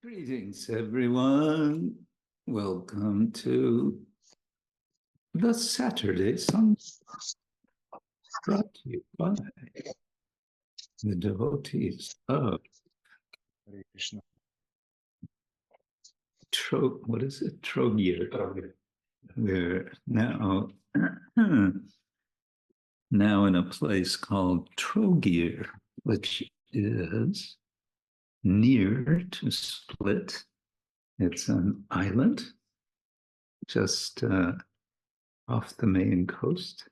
Greetings, everyone. Welcome to the Saturday Sanga, brought to you by the devotees of Krishna. Trogir. We're now in a place called Trogir, which is near to Split. It's an island just off the main coast.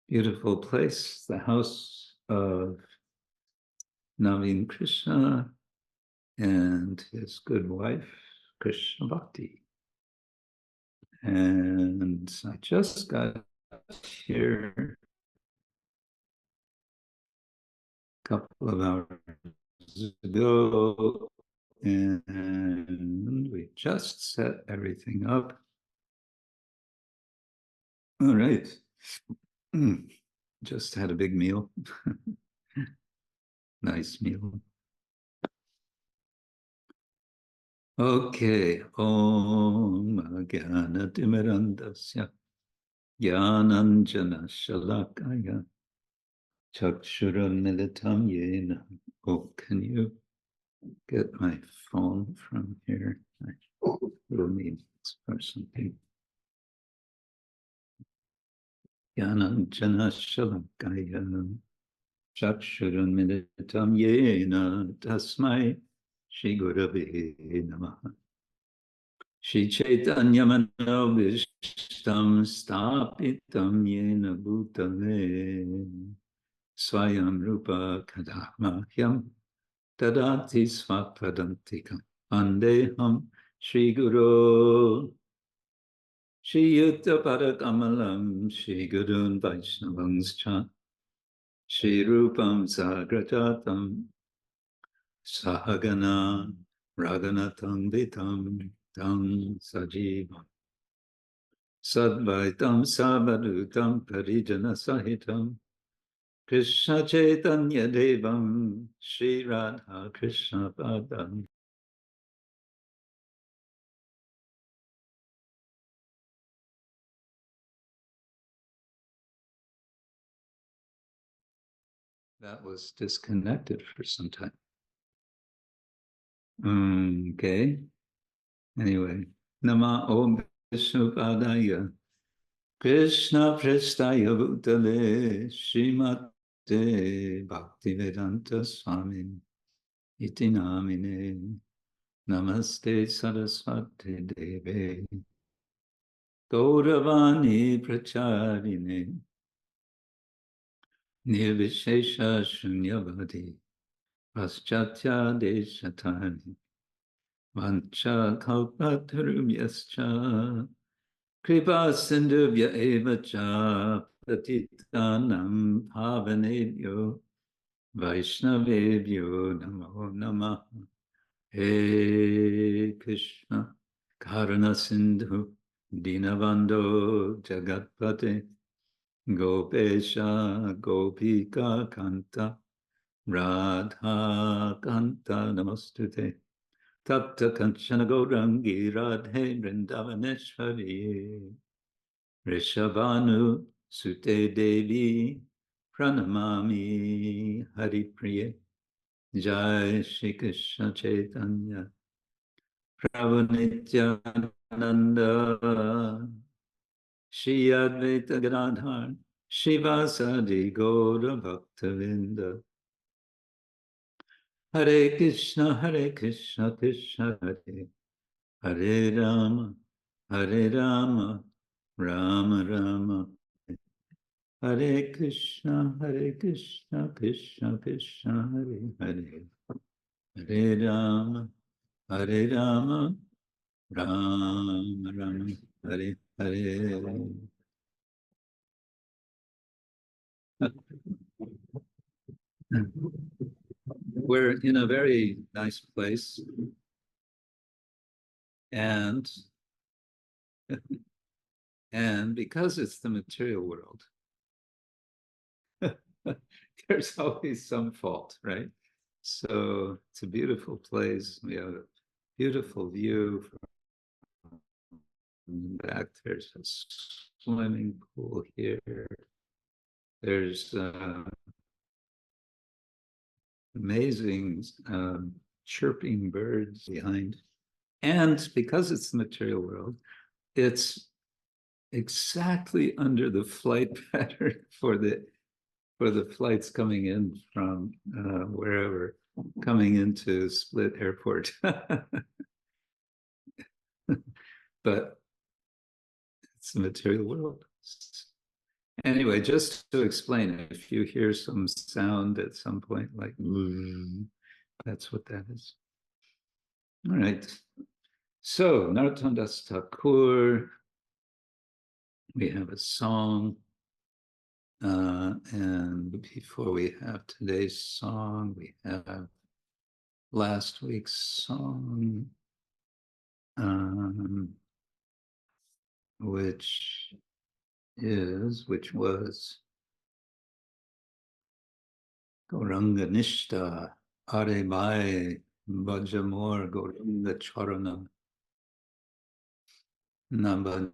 Beautiful place, the house of Naveen Krishna and his good wife, Krishna Bhakti. And I just got here a couple of hours ago, and we just set everything up. All right. Just had a big meal. Nice meal. Okay. Om Jnana-timirandasya Jnananjana Shalakaya Chakshura-militam yena. Oh, can you get my phone from here? I will need this for something. Jnananjana Shalakaya Chakshura-militam yena tasmai śrī-gurave namaha. Shri Chaitanya Manobhishtam Stapitam Yena Bhutale Swayam Rupa Kadamahyam Tadati Svapadantikam Andeham Shri Guru Shri Yutta Padakamalam Shri Gurun Vaishnavangscha Shri Rupam Sagrajatam Sahagana Raganatam Vitam Tam Sajivam Sadvaitam Sabadutam Parijana Sahitam Krishna Chaitanya Devam Shri Radha Krishna Padam. That was disconnected for some time. Okay. Anyway, Nama Om Vishnu Padaya Krishna Prestaya Bhutale Srimate Bhakti-vedanta Swami Iti Namine Namaste Saraswati Deve Gauravani Pracharine Nirvishesha Shunyavadi Paschatya Deshatani Vancha kalpatarubhyascha kripa sindhubhya evacha patitanam pavanebhyo vaishnavebhyo namo namah. He Krishna karuna sindhu dinabandho jagatpate gopesha gopika kanta radha kanta namostute. Tapta kanchana gaurāńgera radhe vrindavaneshwari Rishabhanu sute devi pranamami haripriye. Jai Shri Krishna Chaitanya Prabhu Nityananda Shri Advaita Gadadhar Shivasadi Gaura Bhaktavinda. Hare Krishna, Krishna Hare, Hare Rama, Rama Rama, Hare Krishna, Krishna Krishna, Hare Hare, Hare Rama, Rama Rama, Hare Hare. We're in a very nice place, and because it's the material world, there's always some fault, right? So it's a beautiful place. We have beautiful view from back. There's a swimming pool here. There's amazing chirping birds behind. And because it's the material world, it's exactly under the flight pattern for the flights coming in from wherever, coming into Split Airport. But it's the material world. Anyway, just to explain, if you hear some sound at some point, like, that's what that is. All right. So, Narottama Thakur, we have a song. And before we have today's song, we have last week's song, which was Gaurāńga-nishta Arebai Bhajamor Gaurāńga-charana Nabhajiya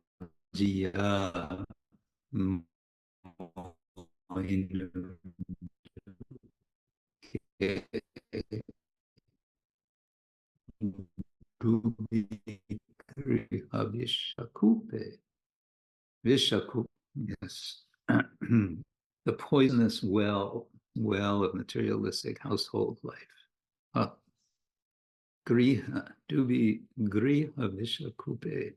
Vishakupe, yes. The poisonous well of materialistic household life. Griha, dubi griha vishakupe,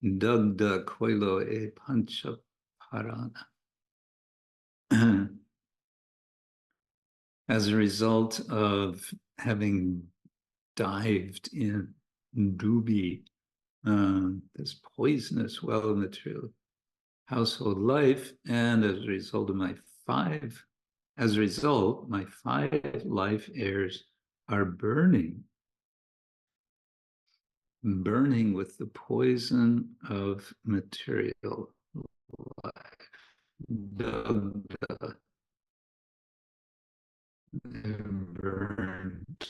dagda koilo e pancha parana. As a result of having dived in dubi, this poisonous well of material household life, and as a result of my five life heirs are burning with the poison of material life. They're burned.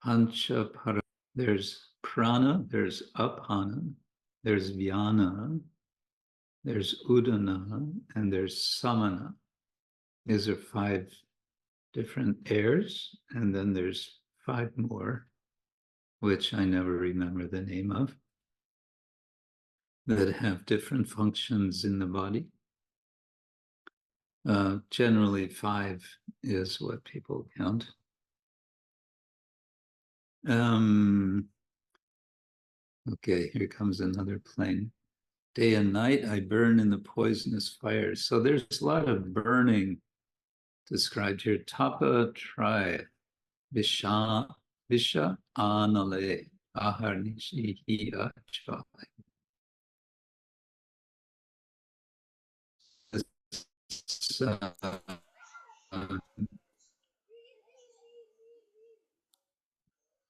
Pancha para. There's prana, there's apana, there's vyana, there's udana, and there's samana. These are 5 different airs, and then there's 5 more, which I never remember the name of, that have different functions in the body. Generally 5 is what people count. Okay, here comes another plane. Day and night I burn in the poisonous fires. So there's a lot of burning described here. Tapa try, visha anale, aharnishi hiya chai.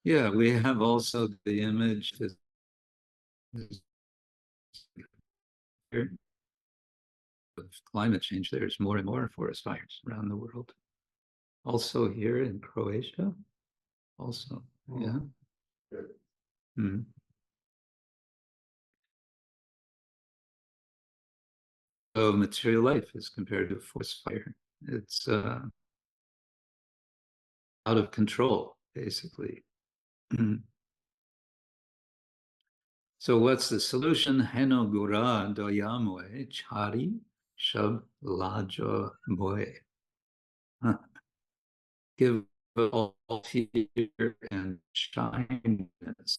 Yeah, we have also the image of climate change. There's more and more forest fires around the world. Also here in Croatia, also, yeah. So material life is compared to forest fire. It's out of control, basically. So what's the solution? Heno gura doyamoe chari shab lajo boy. Give all fear and shyness.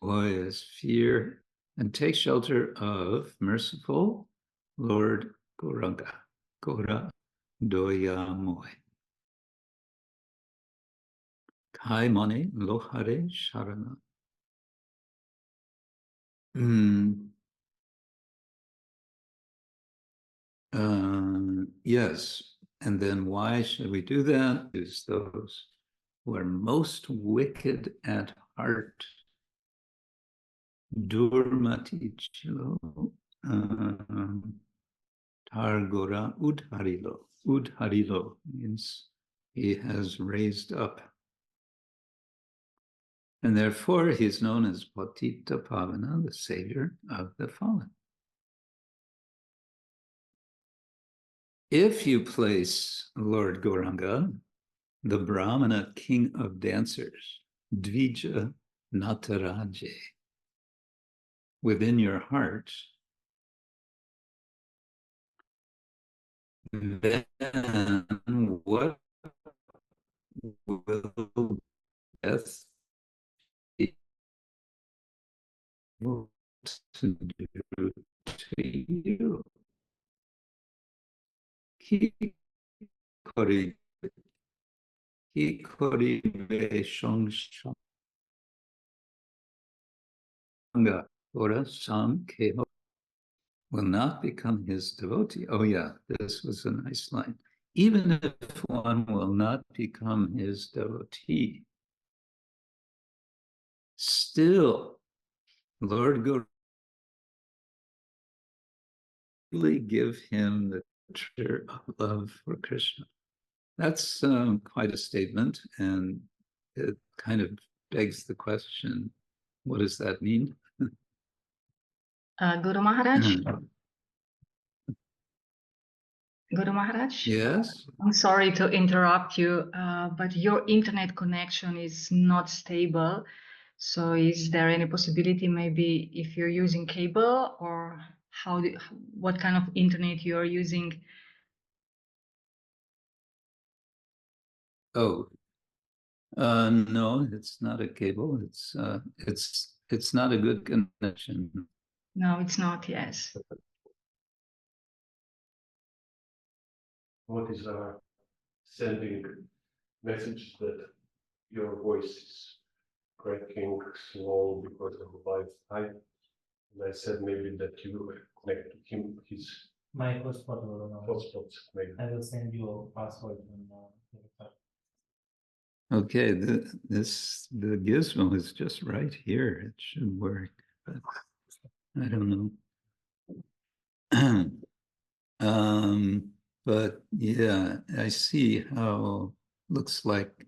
Boy is fear, and take shelter of merciful Lord Gauranga, Gora doyamoe. Kai mane lohare sharana. Yes, and then why should we do that? Is those who are most wicked at heart. Durmati chilo targora udharilo. Udharilo means he has raised up. And therefore, he's known as Patita-pavana, the savior of the fallen. If you place Lord Gauranga, the Brahmana king of dancers, Dvija Nataraje, within your heart, then what will death be able to do to you? Sanga or Sam will not become his devotee. Oh yeah, this was a nice line. Even if one will not become his devotee, still, Lord Guru really give him the picture of love for Krishna. That's quite a statement, and it kind of begs the question, what does that mean? Guru Maharaj? Guru Maharaj? Yes? I'm sorry to interrupt you, but your internet connection is not stable. So is there any possibility maybe if you're using cable, or what kind of internet you're using? Oh, no, it's not a cable. It's not a good connection. No, it's not, yes. What is sending message that your voice is cracking slow because of Wi-Fi? And I said maybe that you connect to him his my hotspot will know. hotspot. Maybe. I will send you a password on Okay, the gizmo is just right here. It should work, but I don't know. But yeah, I see how looks like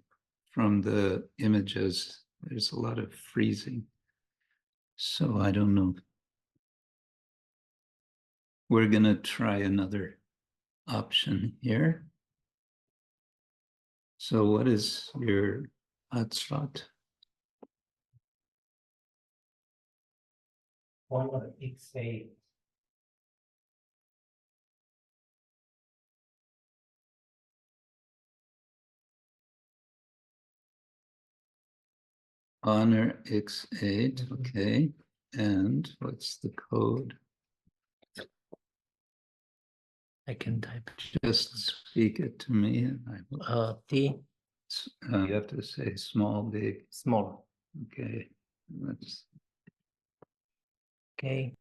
from the images, there's a lot of freezing. So I don't know. We're gonna try another option here. So what is your hotspot? Honor X8. Honor X8, okay. And what's the code? I can type. Just speak it to me. And I will. T you have to say small, big. small. Okay. Let's. Okay.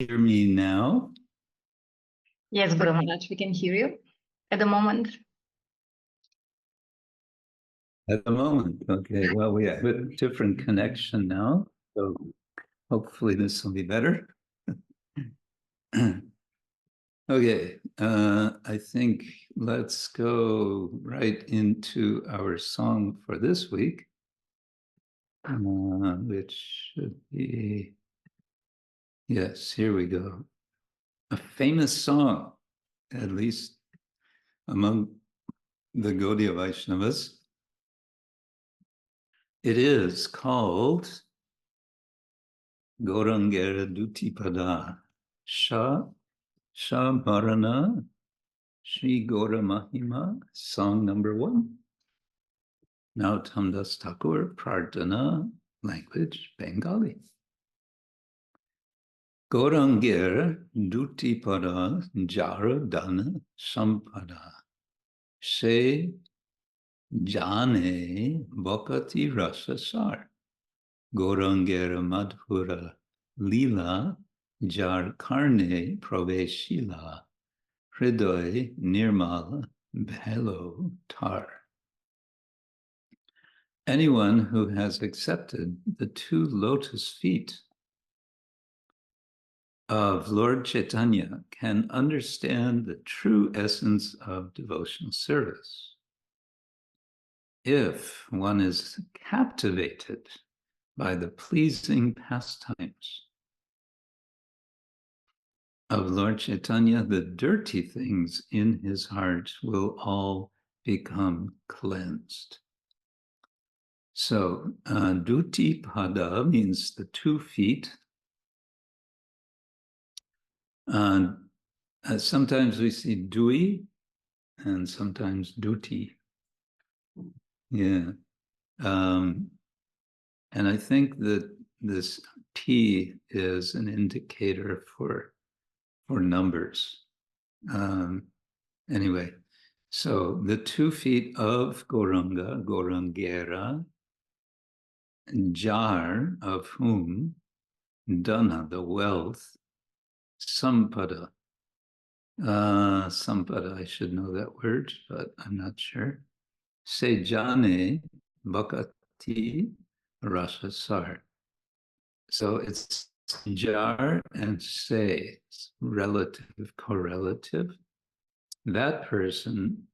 Hear me now? Yes, Guru Maharaj, we can hear you at the moment. At the moment, okay. Well, we have a different connection now, so hopefully this will be better. Okay, I think let's go right into our song for this week, which should be, yes, here we go. A famous song, at least among the Gaudiya Vaishnavas. It is called Gaurangera Duti Pada Sabarana śrī-gaud Mahima, song number 1. Narottama Das Thakura, Prarthana, language Bengali. Gaurangera Duti Pada Jara Dhana sampada. Jāne bhakati-rasa-sār. Gaurangera madhura-līlā jar karne praveshila. Hriday nirmala bhelo tar. Anyone who has accepted the 2 lotus feet of Lord Chaitanya can understand the true essence of devotional service. If one is captivated by the pleasing pastimes of Lord Chaitanya, the dirty things in his heart will all become cleansed. So, Duti pada means the 2 feet. Sometimes we see Dui and sometimes Duti. Yeah. And I think that this T is an indicator for numbers. Anyway, so the 2 feet of Gauranga, Gaurangera, jar of whom, dhana, the wealth, sampada. Sampada, I should know that word, but I'm not sure. Say jāne, bhakati-rasa-sār. So it's jar and say, relative, correlative. That person,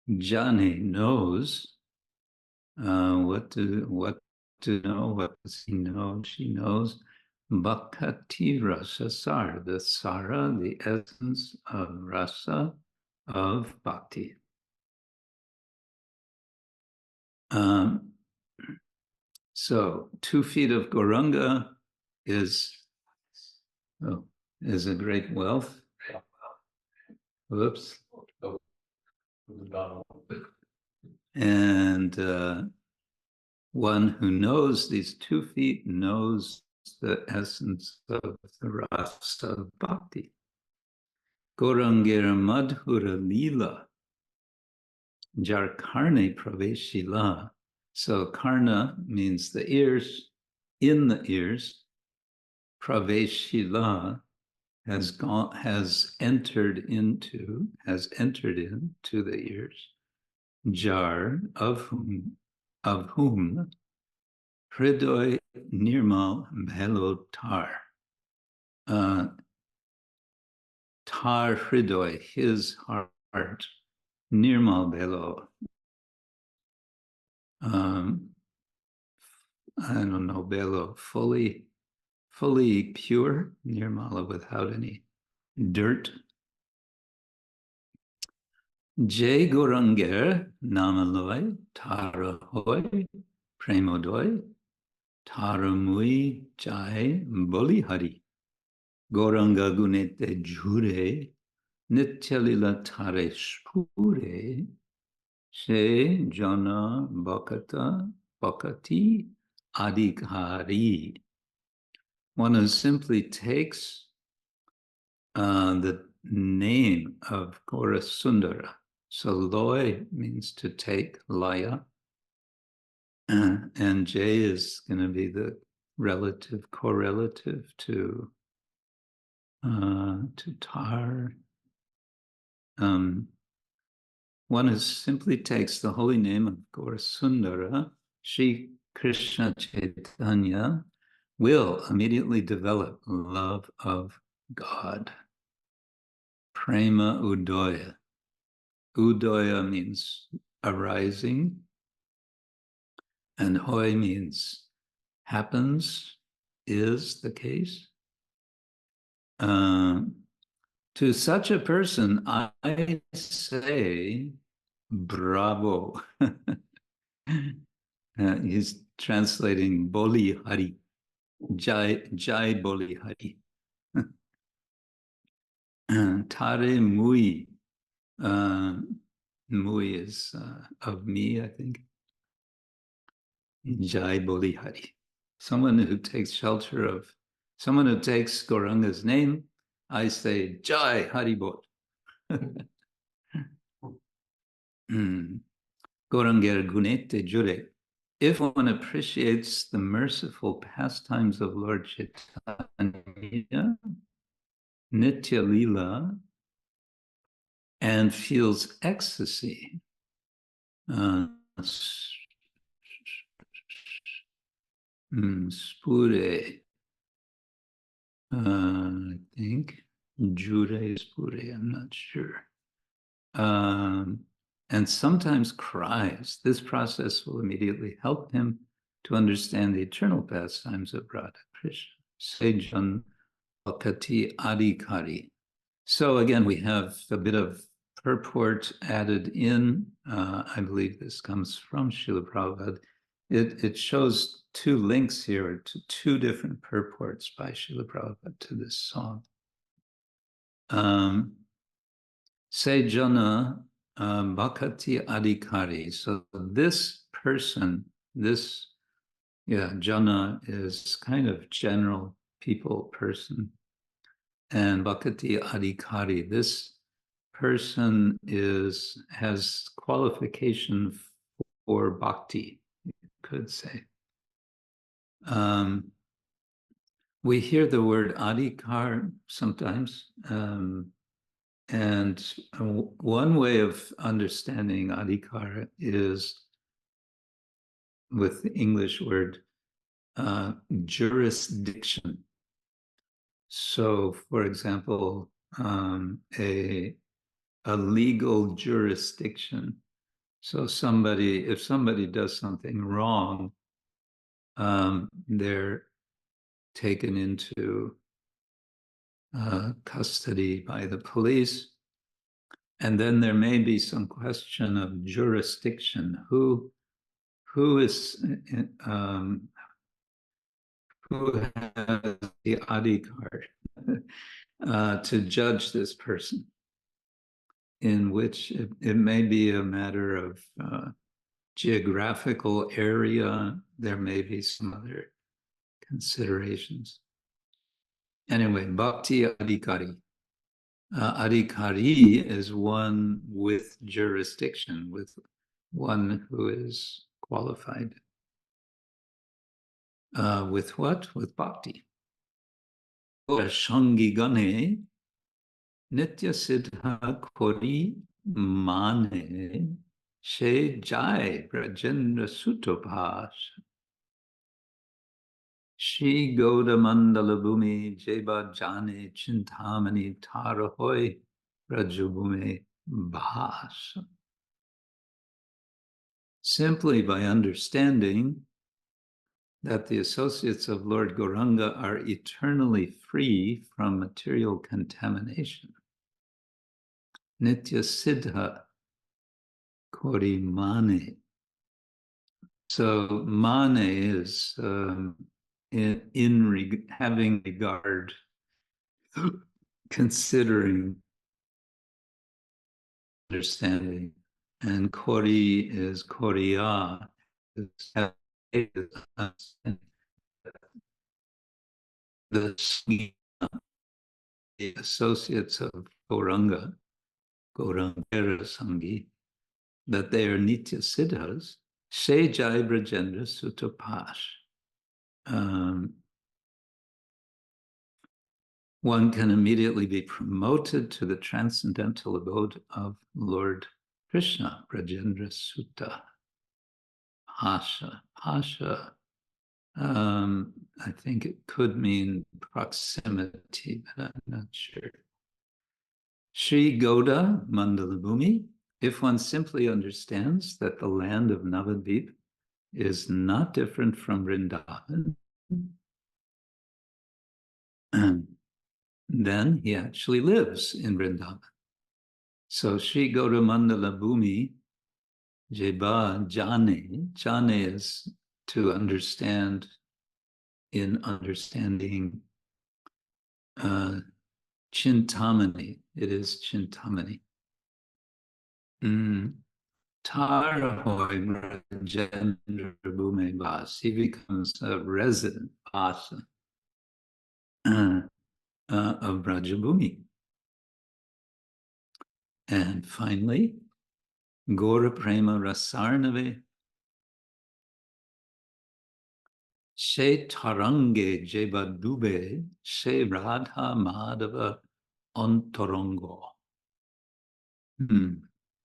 jāne, knows what to know. What does he know? She knows bhakati-rasa-sār, the sara, the essence of rasa, of bhakti. So 2 feet of Gauranga is a great wealth. Whoops. And one who knows these 2 feet knows the essence of the rasa of bhakti. Gaurangera madhura-līlā, jar karne praveshila. So karna means the ears, in the ears. Praveshila has entered into the ears. Jar of whom hridoy nirmal bhelo tar. Tar hridoy, his heart, nirmal bhelo. I don't know, bhelo, fully pure, nirmala, without any dirt. Jai Gaurangera namaloy tarahoy premodoy taramui jai bolihari gaurāńga-gun jure nitya-līlā tare spure she jana bhakati-adhikārī. One who simply takes the name of Gaurasundara. So loy means to take, laya, and J is going to be the relative, correlative to tar. One who simply takes the holy name of Gaurasundara, Sri Krishna Chaitanya, will immediately develop love of God. Prema udoya. Udoya means arising, and hoy means happens, is the case. To such a person, I say, bravo. He's translating Boli Hari. Jai Boli Hari. Tare mui. Mui is of me, I think. Jai Boli Hari. Someone who takes shelter of, someone who takes Gauranga's name, I say, Jai Haribol. Gaurangera-gun jure. If one appreciates the merciful pastimes of Lord Chaitanya, nitya-līlā, and feels ecstasy, spure, I think. Jure is pure, I'm not sure. And sometimes cries. This process will immediately help him to understand the eternal pastimes of Radha Krishna. Sejan bhakati-adhikārī. So again, we have a bit of purport added in. I believe this comes from Srila Prabhupada. It shows two links here to two different purports by Srila Prabhupada to this song. Sejana bhakati-adhikārī. So this person, jana is kind of general people, person. And bhakati-adhikārī, this person has qualification for bhakti, you could say. We hear the word adhikar sometimes, and one way of understanding adhikar is with the English word jurisdiction. So, for example, a legal jurisdiction. So if somebody does something wrong, they're taken into custody by the police. And then there may be some question of jurisdiction. Who has the adhikar to judge this person, in which it may be a matter of geographical area. There may be some other considerations. Anyway, bhakti-adhikārī. Adhikārī is one with jurisdiction, with one who is qualified. With what? With bhakti. Sańgi-gan nitya-siddha kori mane śrī-gaud brajendra-suta-pāś. śrī-gaud madhura-līlā jāne chintamani tarahoi braja-bhūme bhāsa. Simply by understanding that the associates of Lord Gauranga are eternally free from material contamination. Nitya-siddha kori mane. So mane is having regard, considering, understanding, and kori is koriya, the associates of Gauranga, Gaurangera Sangi, that they are nitya-siddhas, śrī-gaud brajendra-suta-pāś. One can immediately be promoted to the transcendental abode of Lord Krishna, brajendra-suta-pāś. Pasha, I think it could mean proximity, but I'm not sure. śrī-gaud mandala-bhūmi, if one simply understands that the land of Navadvip is not different from Vrindavan, then he actually lives in Vrindavan. So śrī-gaud mandala-bhūmi jāne. Jāne is to understand, in understanding chintamani. It is chintamani. Tarahoi brajendra-bhūme bhāsa. He becomes a resident bhāsa of braja-bhūme. And finally, gaura-prema-rasārn she tarange jeba dube she rādhā-mādhava-antarańga.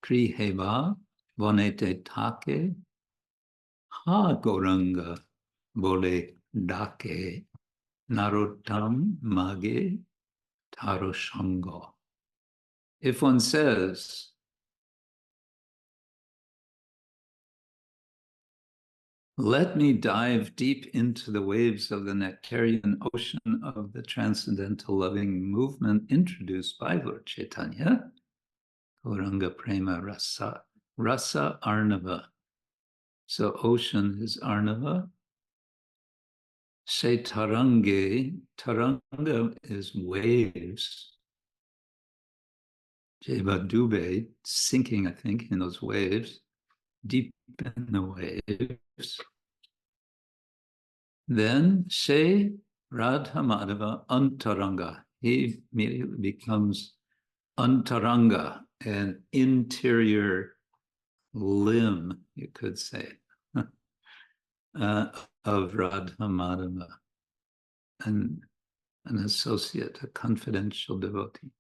Kriheva vanete take ha gauranga bole dake Narottama mage taro sanga. If one says, let me dive deep into the waves of the nectarian ocean of the transcendental loving movement introduced by Lord Chaitanya, gaurāńga-prema-rasārn. So ocean is Arnava. Say tarange, taranga is waves. Jeva dube, sinking, I think, in those waves, deep in the waves. Then say rādhā-mādhava-antarańga. He immediately becomes antaranga, an interior limb, you could say, of Radha-Madhava, an associate, a confidential devotee.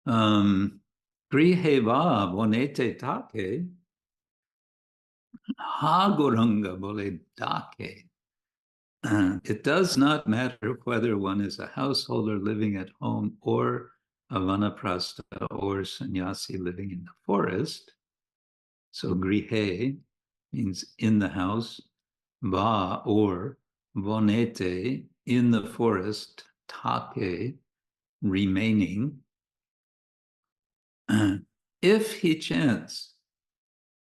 Griheva bonete take, ha gaurāńga bole dake. It does not matter whether one is a householder living at home or a vanaprastha or sannyasi living in the forest. So grihe means in the house, va or vonete in the forest, take remaining. If he chants,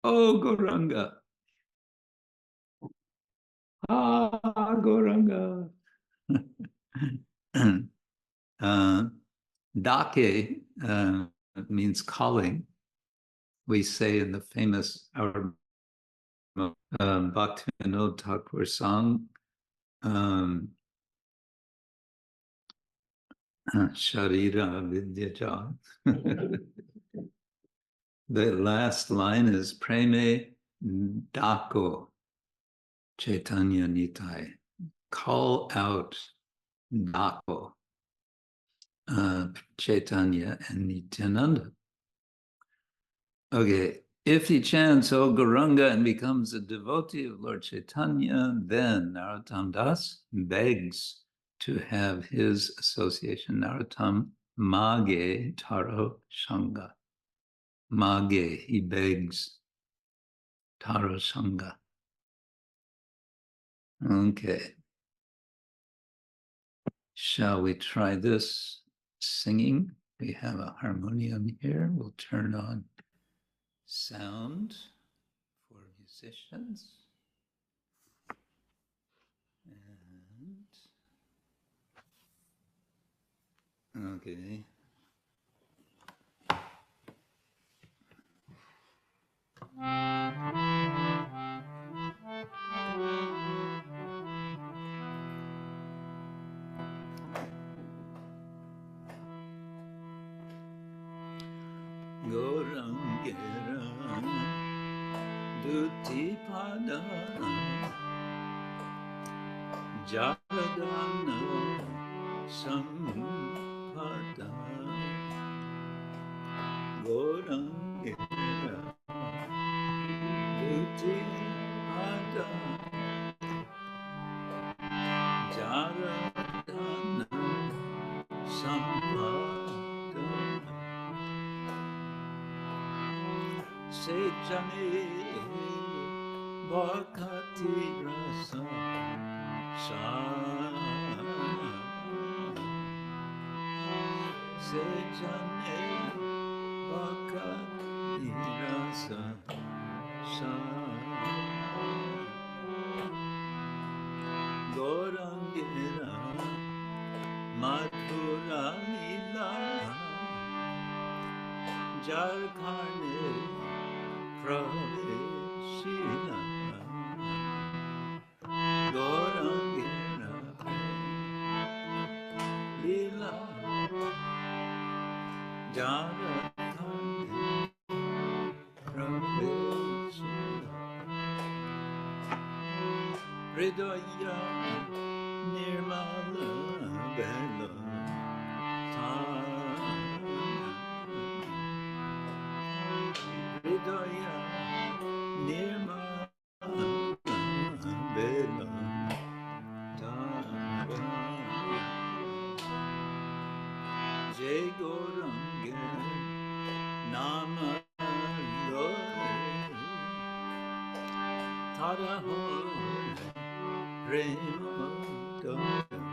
oh Gauranga, ah Gauranga, dake means calling. We say in the famous our Bhakti-vinod Thakur song, Sharira Vidyaja. The last line is Preme Dako Chaitanya Nitai. Call out Dako, Chaitanya and Nityananda. Okay, if he chants O Gauranga and becomes a devotee of Lord Chaitanya, then Narottama Das begs to have his association. Narottama mage taro sanga. Mage, he begs taro sanga. Okay. Shall we try this singing? We have a harmonium here. We'll turn on sound for musicians. And okay. Gaurangera Duti pada Jagadana sampada Gaurangera Duti pada Jagadana sampada Say jāne bhakati-rasa-sār. Say jāne bhakati-rasa-sār. Gaurangera madhura-līlā jar karne praveshila Gaurangera lila jara karne praveshila hridaya nirmala bela hridaya nirmala bela Gaurā-prema-rasārn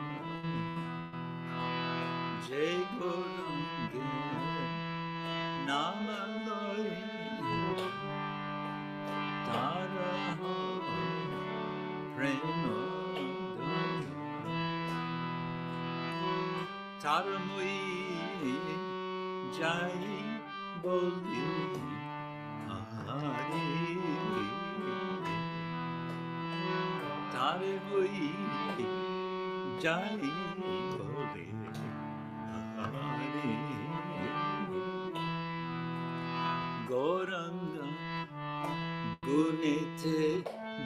Jai Gaurangera Namaloi Taramoi Jai Boli Hari Taramoi Jai Boli Hari Gaurāńga-gunete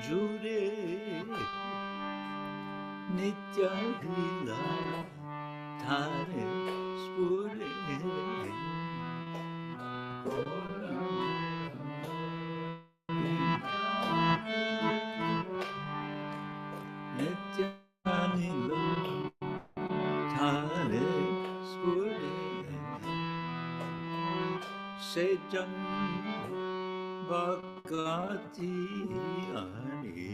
jure nitya-līlā Thare spure nitya-līlā Thare spure Sejan bhakati-adhikārī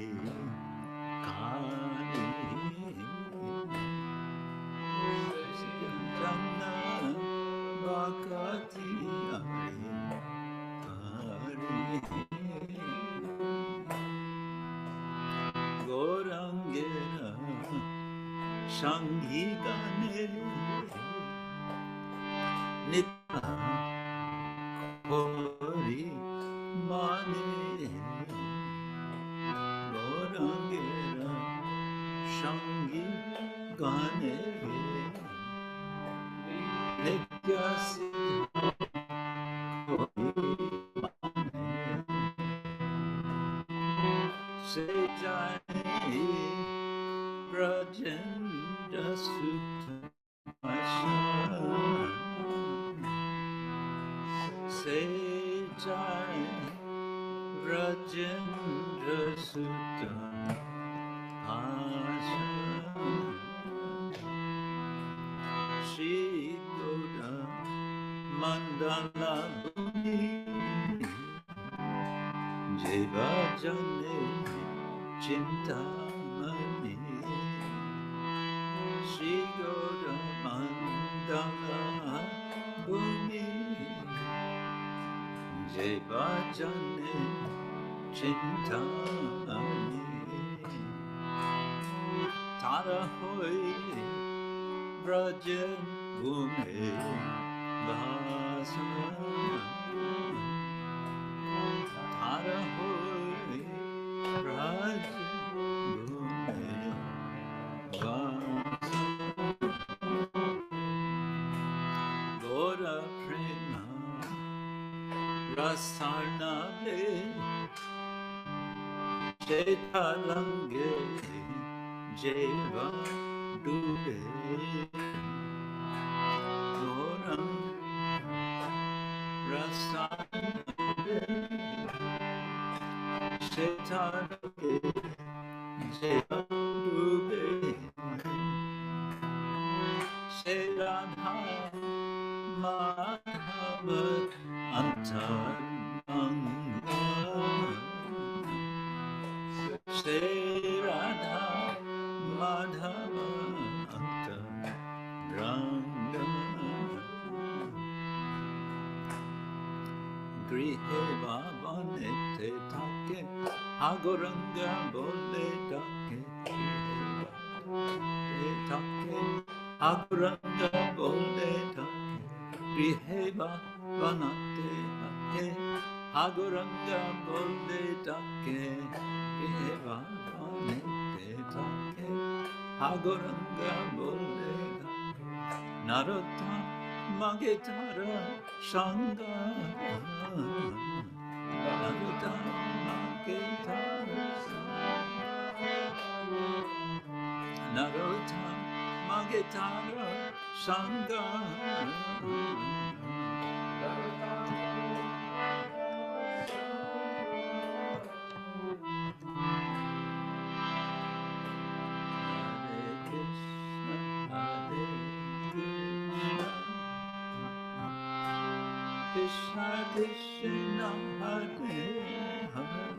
Gaurangera sańgi-gan nitya-līlā Gaurangera sańgi-gan nitya-siddha jāne brajendra-suta-pāś jāne brajendra-suta-pāś śrī-gaud mandala-bhūmi jāne Chintamani śrī-gaud mandala-bhūmi jāne Chintamani Tara hoy braja-bhūme Dasa Tara hoy braja-bhūme Dasa gaura-prema-rasārn Chaitanya Charitamrita Narottama Sanga Narottama Sanga Krishna Krishna Hare Hare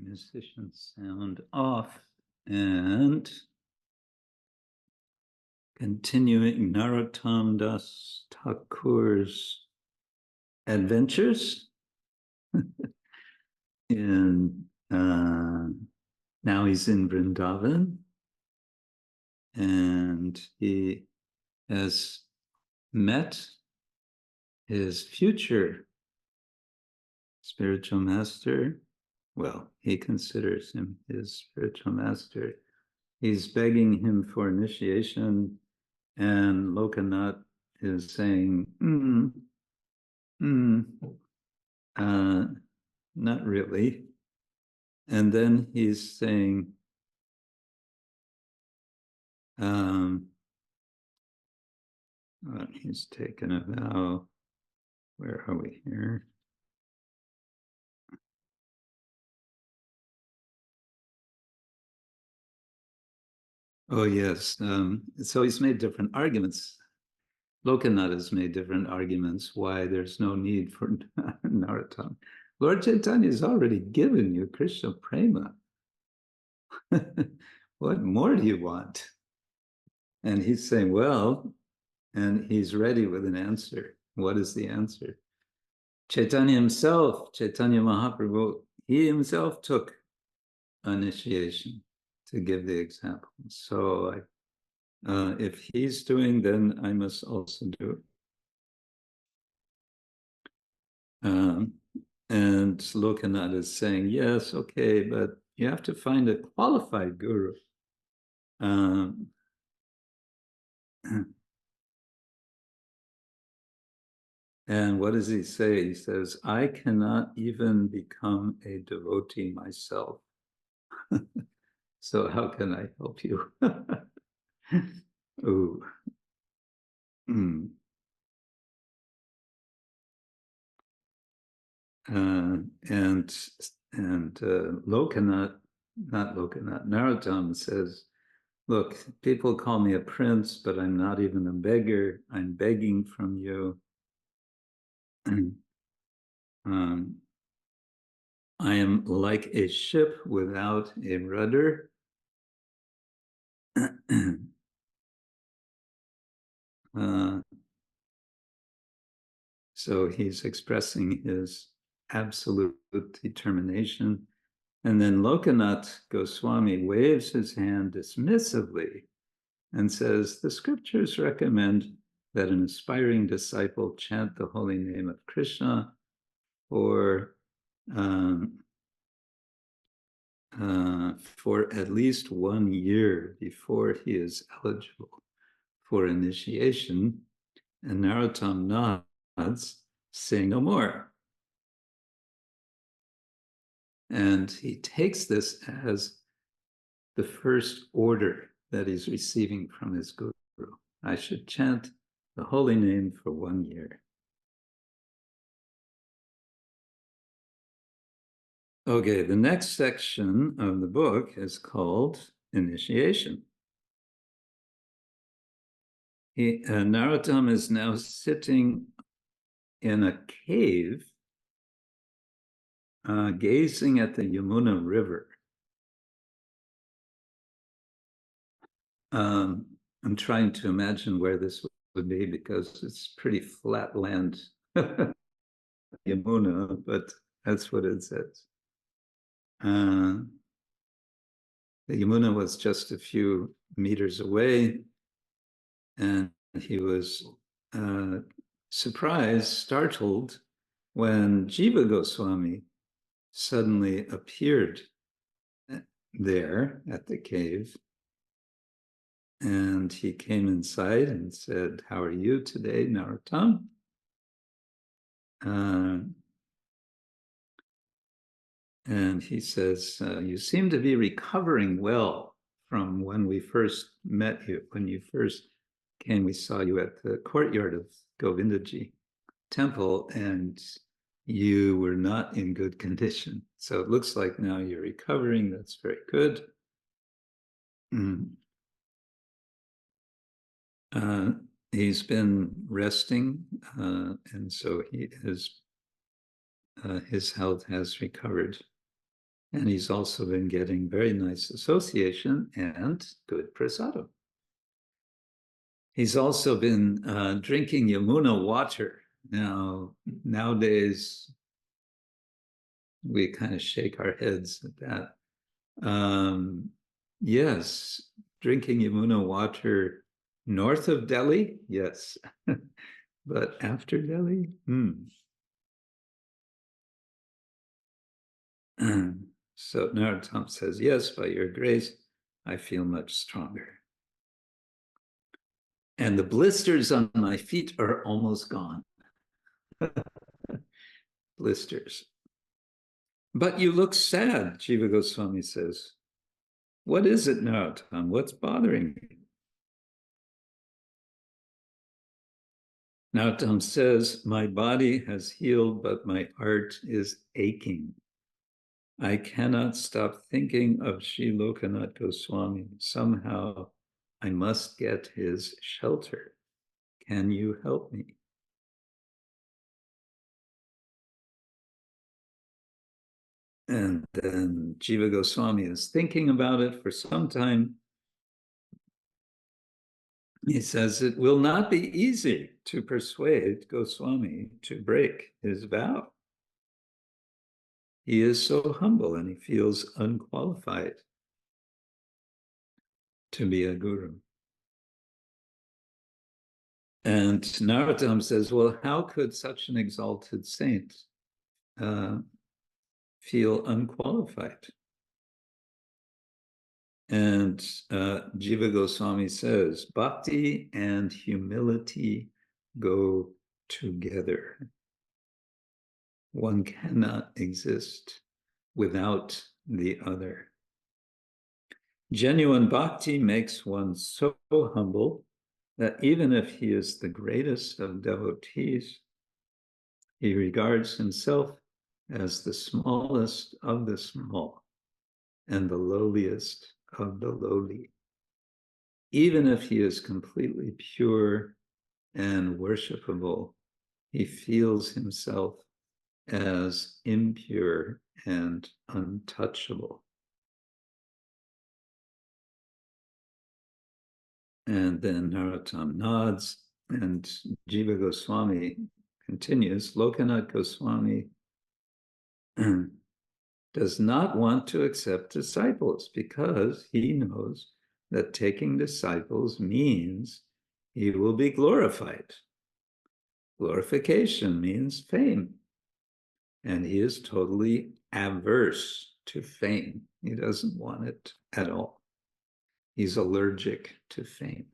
Musician sound off, and continuing Narottama Das Thakur's adventures. And now he's in Vrindavan, and he has met his future spiritual master. Well, he considers him his spiritual master. He's begging him for initiation, and Lokanath is saying, not really. And then he's saying, he's taken a vow. Where are we here? Oh, yes. So he's made different arguments. Lokanath has made different arguments why there's no need for Narottama. Lord Chaitanya has already given you Krishna Prema. What more do you want? And he's saying, well, and he's ready with an answer. What is the answer? Chaitanya himself, Chaitanya Mahaprabhu, he himself took initiation to give the example. So if he's doing, then I must also do. And Lokanath is saying, yes, okay, but you have to find a qualified guru. And what does he say? He says, I cannot even become a devotee myself. So how can I help you? Ooh. Narottama says, look, people call me a prince, but I'm not even a beggar. I'm begging from you. I am like a ship without a rudder. So he's expressing his absolute determination. And then Lokanath Goswami waves his hand dismissively and says, the scriptures recommend that an aspiring disciple chant the holy name of Krishna for at least 1 year before he is eligible for initiation. And Narottama nods, say no more. And he takes this as the first order that he's receiving from his guru. I should chant the holy name for 1 year. Okay, the next section of the book is called Initiation. Narottama is now sitting in a cave, gazing at the Yamuna River. I'm trying to imagine where this would be because it's pretty flat land, Yamuna, but that's what it says. The Yamuna was just a few meters away, and he was surprised, startled, when Jiva Goswami suddenly appeared there at the cave. And he came inside and said, how are you today, Narottama? And he says, you seem to be recovering well from when we first met you. When you first came, we saw you at the courtyard of Govindaji temple, and you were not in good condition. So it looks like now you're recovering. That's very good. He's been resting, and so his health has recovered. And he's also been getting very nice association and good prasadam. He's also been drinking Yamuna water. Now, nowadays, we kind of shake our heads at that. Yes, drinking Yamuna water north of Delhi, yes. But after Delhi, So Narottama says, yes, by your grace, I feel much stronger. And the blisters on my feet are almost gone. Blisters. But you look sad, Jiva Goswami says. What is it, Narottama? What's bothering you? Narottama says, my body has healed, but my heart is aching. I cannot stop thinking of Sri Lokanath Goswami. Somehow I must get his shelter. Can you help me? And then Jiva Goswami is thinking about it for some time. He says, it will not be easy to persuade Goswami to break his vow. He is so humble and he feels unqualified to be a guru. And Narottama says, well, how could such an exalted saint feel unqualified? And Jiva Goswami says, bhakti and humility go together. One cannot exist without the other. Genuine bhakti makes one so humble that even if he is the greatest of devotees, he regards himself as the smallest of the small and the lowliest of the lowly. Even if he is completely pure and worshipable, he feels himself as impure and untouchable. And then Narottama nods, and Jiva Goswami continues, Lokanath Goswami does not want to accept disciples because he knows that taking disciples means he will be glorified. Glorification means fame. And he is totally averse to fame. He doesn't want it at all. He's allergic to fame.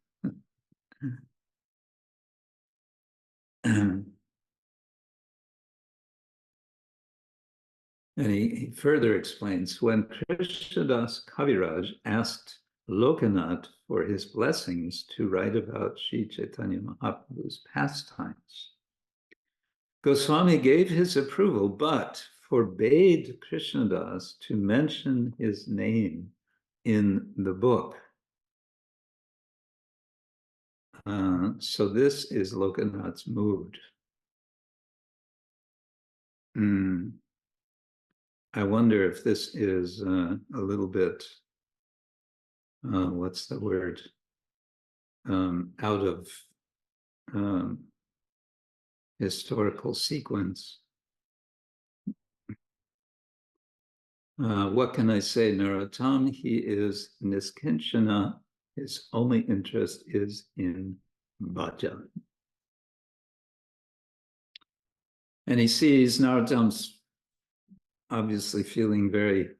And he further explains, when Krishnadas Kaviraj asked Lokanath for his blessings to write about Sri Chaitanya Mahaprabhu's pastimes, Goswami gave his approval, but forbade Krishnadas to mention his name in the book. So this is Lokanath's mood. I wonder if this is a little bit, what's the word, out of historical sequence. What can I say? Narottama, he is niskinchana. His only interest is in bhajan. And he sees Narottama's obviously feeling very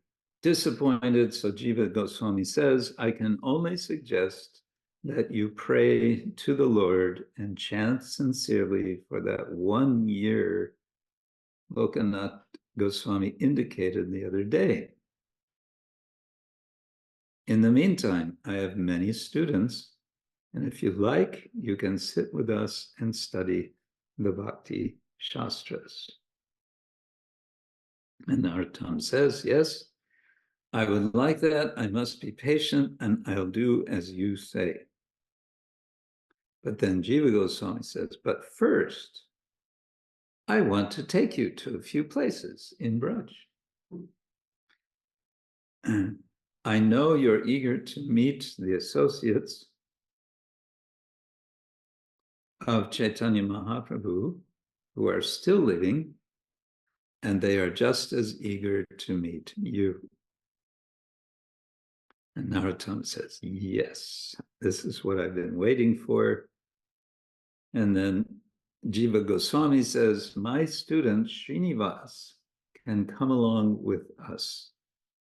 disappointed. So Jiva Goswami says, I can only suggest that you pray to the Lord and chant sincerely for that 1 year Lokanath Goswami indicated the other day. In the meantime, I have many students, and if you like, you can sit with us and study the Bhakti Shastras. And Narottama says, yes, I would like that. I must be patient, and I'll do as you say. But then Jiva Goswami says, but first, I want to take you to a few places in Braj. I know you're eager to meet the associates of Chaitanya Mahaprabhu who are still living, and they are just as eager to meet you. And Narottama says, yes, this is what I've been waiting for. And then Jiva Goswami says, my student Srinivas can come along with us.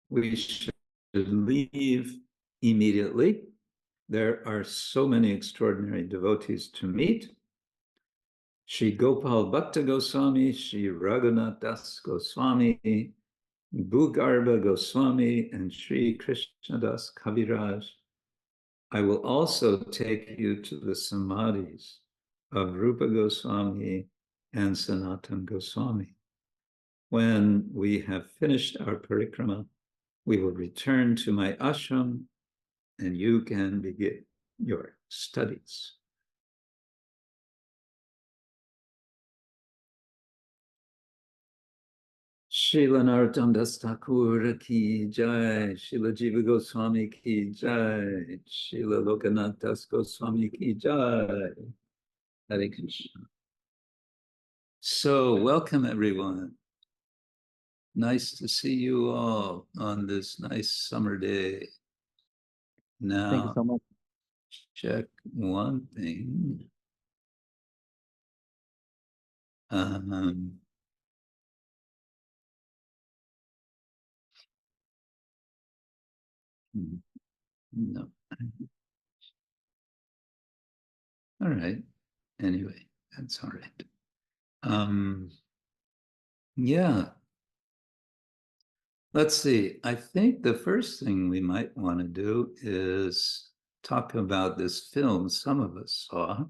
We should leave immediately. There are so many extraordinary devotees to meet. Shri Gopal Bhakta Goswami, Shri Raghunath Das Goswami, Bhugarbha Goswami, and Shri Krishnadas Kaviraj. I will also take you to the samadhis of Rupa Goswami and Sanatana Goswami. When we have finished our parikrama, we will return to my ashram and you can begin your studies. Srila Narottama Das Thakura ki jai, Srila Jiva Goswami ki jai, Srila Lokanath Das Goswami ki jai. Hare Krishna. So, welcome everyone. Nice to see you all on this nice summer day. Now, Thank you so much. check one thing. No. All right. Anyway, that's all right. Yeah. Let's see. I think the first thing we might want to do is talk about this film some of us saw.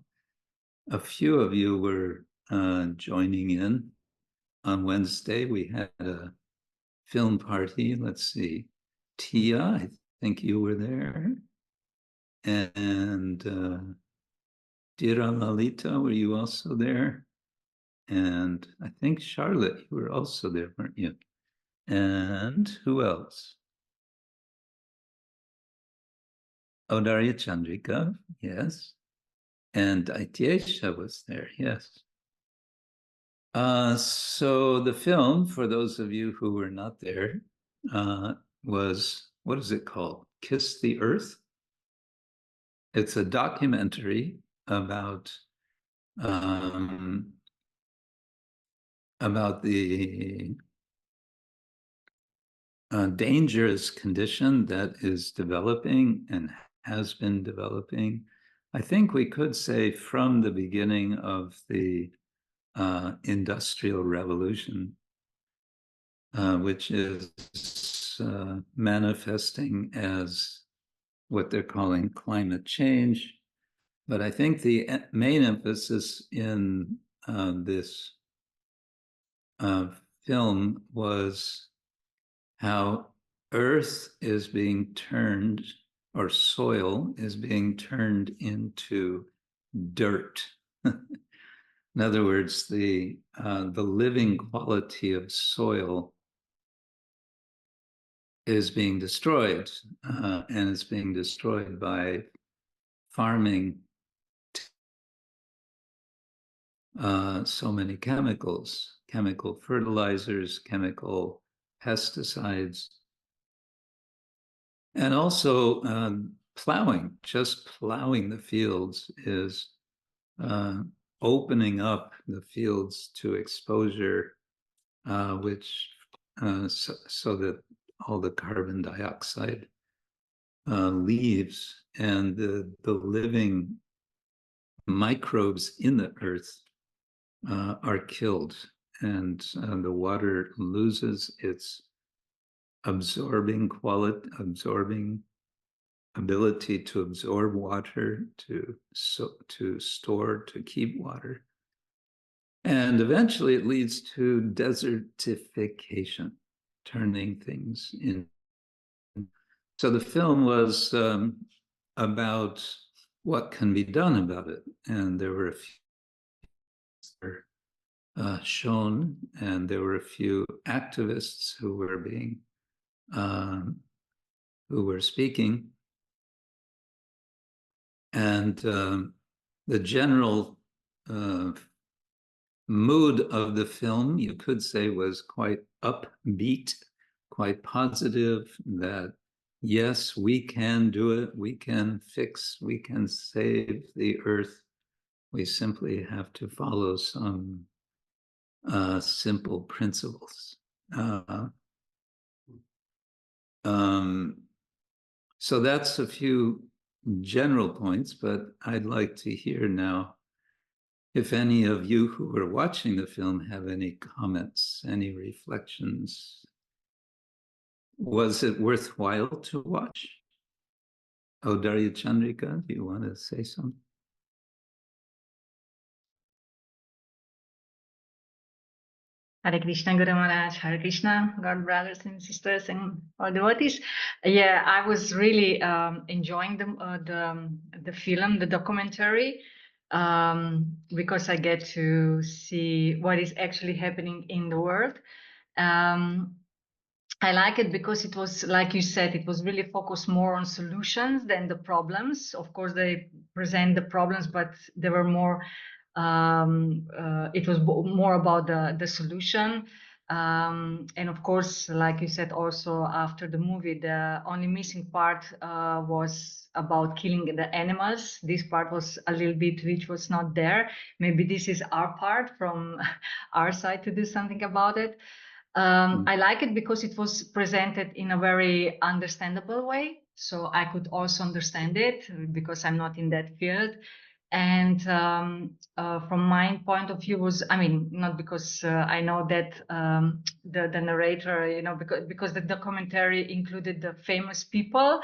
A few of you were joining in. on Wednesday, we had a film party. Let's see, Tia, I think you were there. And Dira Lalita, were you also there? And I think Charlotte, you were also there, weren't you? And who else? Odarya Chandrika, yes. And Aityesha was there, yes. So the film, for those of you who were not there, was, what is it called? Kiss the Earth? It's a documentary about the dangerous condition that is developing and has been developing. I think we could say from the beginning of the Industrial Revolution, which is manifesting as what they're calling climate change. But I think the main emphasis in this film was how earth is being turned, or soil is being turned into dirt. In other words, the living quality of soil is being destroyed, and it's being destroyed by farming so many chemicals, chemical fertilizers, chemical pesticides, and also plowing. Just plowing the fields is opening up the fields to exposure, which so that all the carbon dioxide leaves, and the living microbes in the earth are killed, and the water loses its absorbing ability to absorb water, to store, to keep water. And eventually it leads to desertification, turning things in. So the film was about what can be done about it. And there were a few shown, and there were a few activists who were being, who were speaking. And the general mood of the film, you could say, was quite upbeat, quite positive, that yes, we can do it, we can fix, we can save the earth. We simply have to follow some simple principles. So that's a few general points, but I'd like to hear now if any of you who were watching the film have any comments, any reflections. Was it worthwhile to watch? Odarya Chandrika, do you want to say something? Hare Krishna, Guru Maharaj, Hare Krishna, God brothers and sisters and all devotees. Yeah, I was really enjoying the film, the documentary, because I get to see what is actually happening in the world. I like it because it was, like you said, it was really focused more on solutions than the problems. Of course, they present the problems, but they were more, it was more about the solution. And of course, like you said, also after the movie, the only missing part was about killing the animals. This part was a little bit, which was not there. Maybe this is our part from our side to do something about it. I like it because it was presented in a very understandable way. So I could also understand it because I'm not in that field. And from my point of view was, I mean, not because I know that the narrator, you know, because the documentary included the famous people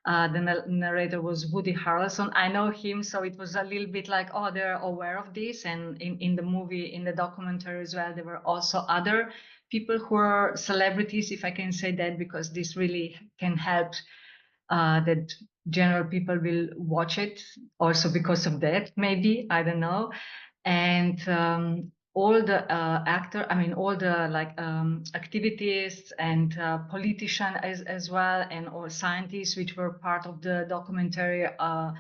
The narrator was Woody Harrelson. I know him, so it was a little bit like, oh, they're aware of this. And in the movie, in the documentary as well, there were also other people who are celebrities, if I can say that, because this really can help that general people will watch it also because of that, maybe, I don't know. And all the all the like activities and politicians as well, and all scientists which were part of the documentary, all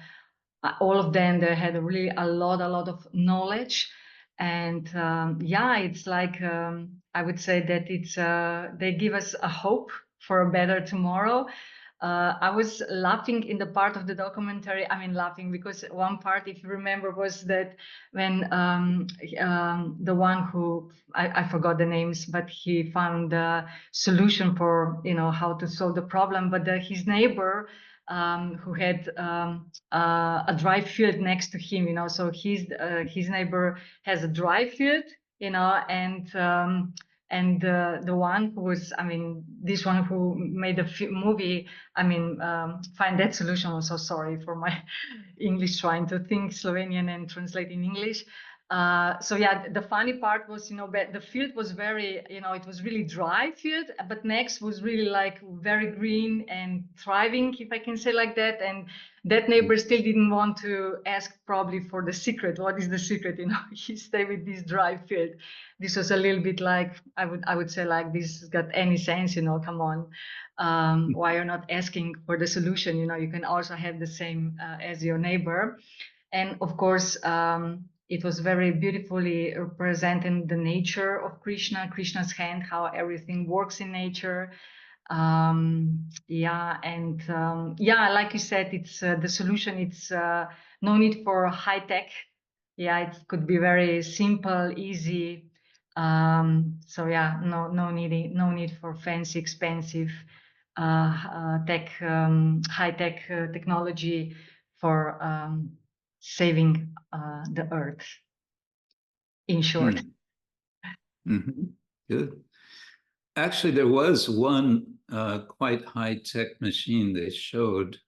of them, they had really a lot of knowledge. And yeah, it's like I would say that it's they give us a hope for a better tomorrow. I was laughing in the part of the documentary. I mean, laughing because one part, if you remember, was that when the one who I forgot the names, but he found the solution for how to solve the problem. But his neighbor who had a dry field next to him, so his neighbor has a dry field, and the one who was, this one who made the movie, find that solution. I'm so sorry for my English, trying to think Slovenian and translate in English. So yeah, the funny part was, the field was very, it was really dry field, but next was really like very green and thriving, if I can say like that. And that neighbor still didn't want to ask probably for the secret. What is the secret? He stayed with this dry field. This was a little bit like, I would say like, this got any sense, come on. Why you're not asking for the solution? You can also have the same as your neighbor. And of course, it was very beautifully representing the nature of Krishna's hand, how everything works in nature. Yeah, and yeah, like you said, it's the solution. It's no need for high tech. Yeah, it could be very simple, easy. So yeah, no need for fancy, expensive high tech technology for saving the earth, in short. Mm-hmm. Good. Actually, there was one quite high-tech machine they showed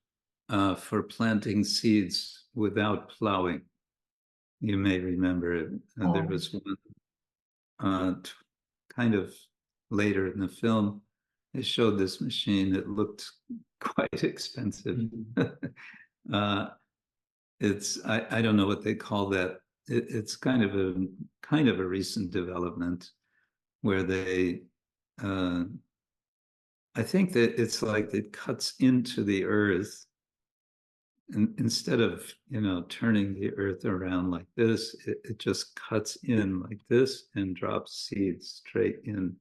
for planting seeds without plowing. You may remember it. There was one kind of later in the film. They showed this machine. It looked quite expensive. It's I don't know what they call that. It's kind of a recent development where they I think that it's like it cuts into the earth, and instead of turning the earth around like this, it just cuts in like this and drops seeds straight in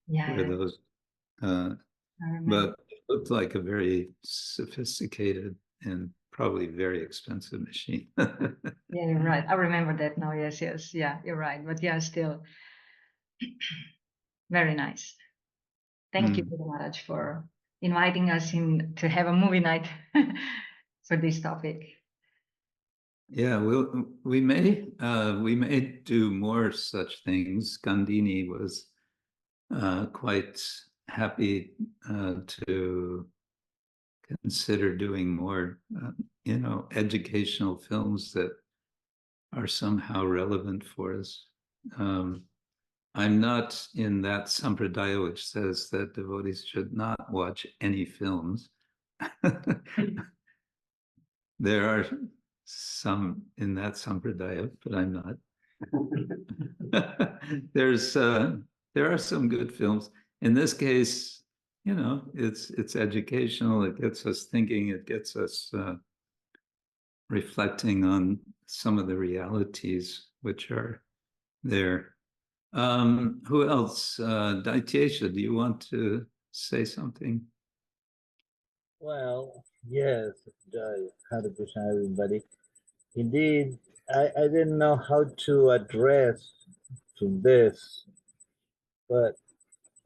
where those but it looked like a very sophisticated and probably very expensive machine. Yeah, you're right. I remember that now. Yes. Yeah, you're right. But yeah, still very nice. Thank you, Guru Maharaj, for inviting us in to have a movie night for this topic. Yeah, we may do more such things. Gandhini was quite happy to consider doing more, educational films that are somehow relevant for us. I'm not in that sampradaya which says that devotees should not watch any films. There are some in that sampradaya, but I'm not. There are some good films. In this case, it's educational. It gets us thinking. It gets us reflecting on some of the realities which are there. Who else? Daitesha, do you want to say something? Well, yes, Hare Krishna, everybody. Indeed, I didn't know how to address to this, but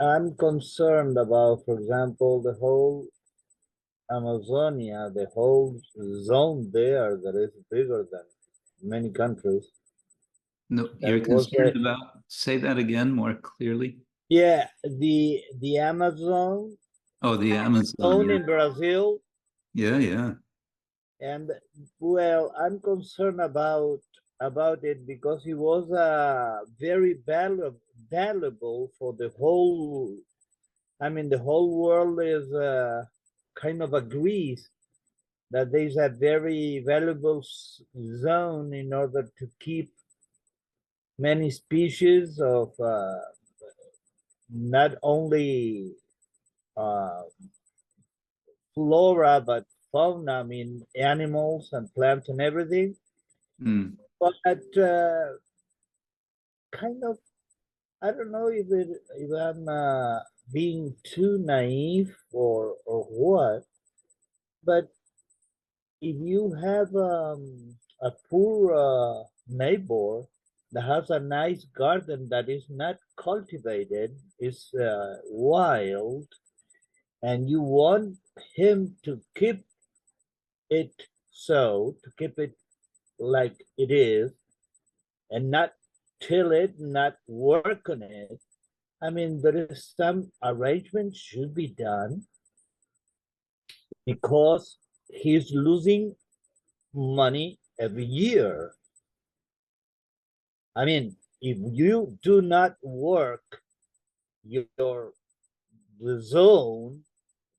I'm concerned about, for example, the whole Amazonia, the whole zone there that is bigger than many countries. No, you're concerned about, say that again more clearly. Yeah, the Amazon. Oh, the Amazon In Brazil, Yeah, yeah. And well, I'm concerned about it because it was very valuable for the whole. I mean, the whole world is kind of agrees that there's a very valuable zone in order to keep many species of not only flora but fauna. I mean, animals and plants and everything. Mm. But kind of, I don't know if I'm being too naive or what, but if you have a poor neighbor that has a nice garden that is not cultivated, is wild, and you want him to keep it so, to keep it like it is, and not till it, not work on it. I mean, there is some arrangement should be done because he's losing money every year. I mean, if you do not work the zone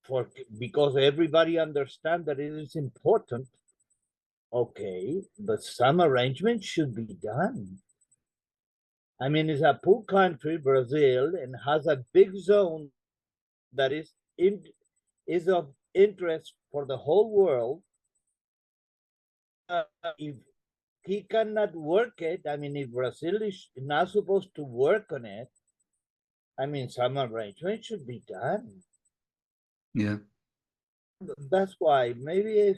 for, because everybody understands that it is important, okay, but some arrangement should be done. I mean, it's a poor country, Brazil, and has a big zone that is of interest for the whole world. If he cannot work it, I mean, if Brazil is not supposed to work on it, I mean, some arrangement should be done. Yeah. That's why maybe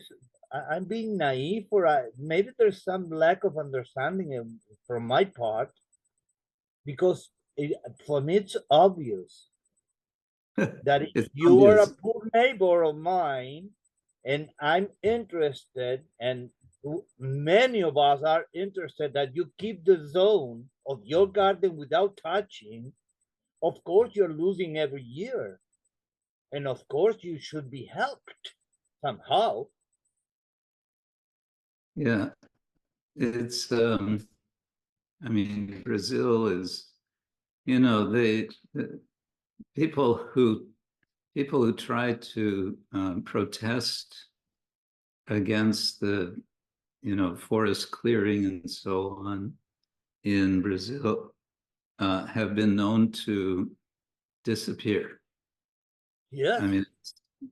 I'm being naive, or maybe there's some lack of understanding from my part, because for me it's obvious that if you are a poor neighbor of mine and I'm interested, and many of us are interested, that you keep the zone of your garden without touching, of course you're losing every year. And of course you should be helped somehow. Yeah. It's I mean, Brazil is, you know, the people who try to protest against the, you know, forest clearing and so on in Brazil have been known to disappear. Yes. I mean,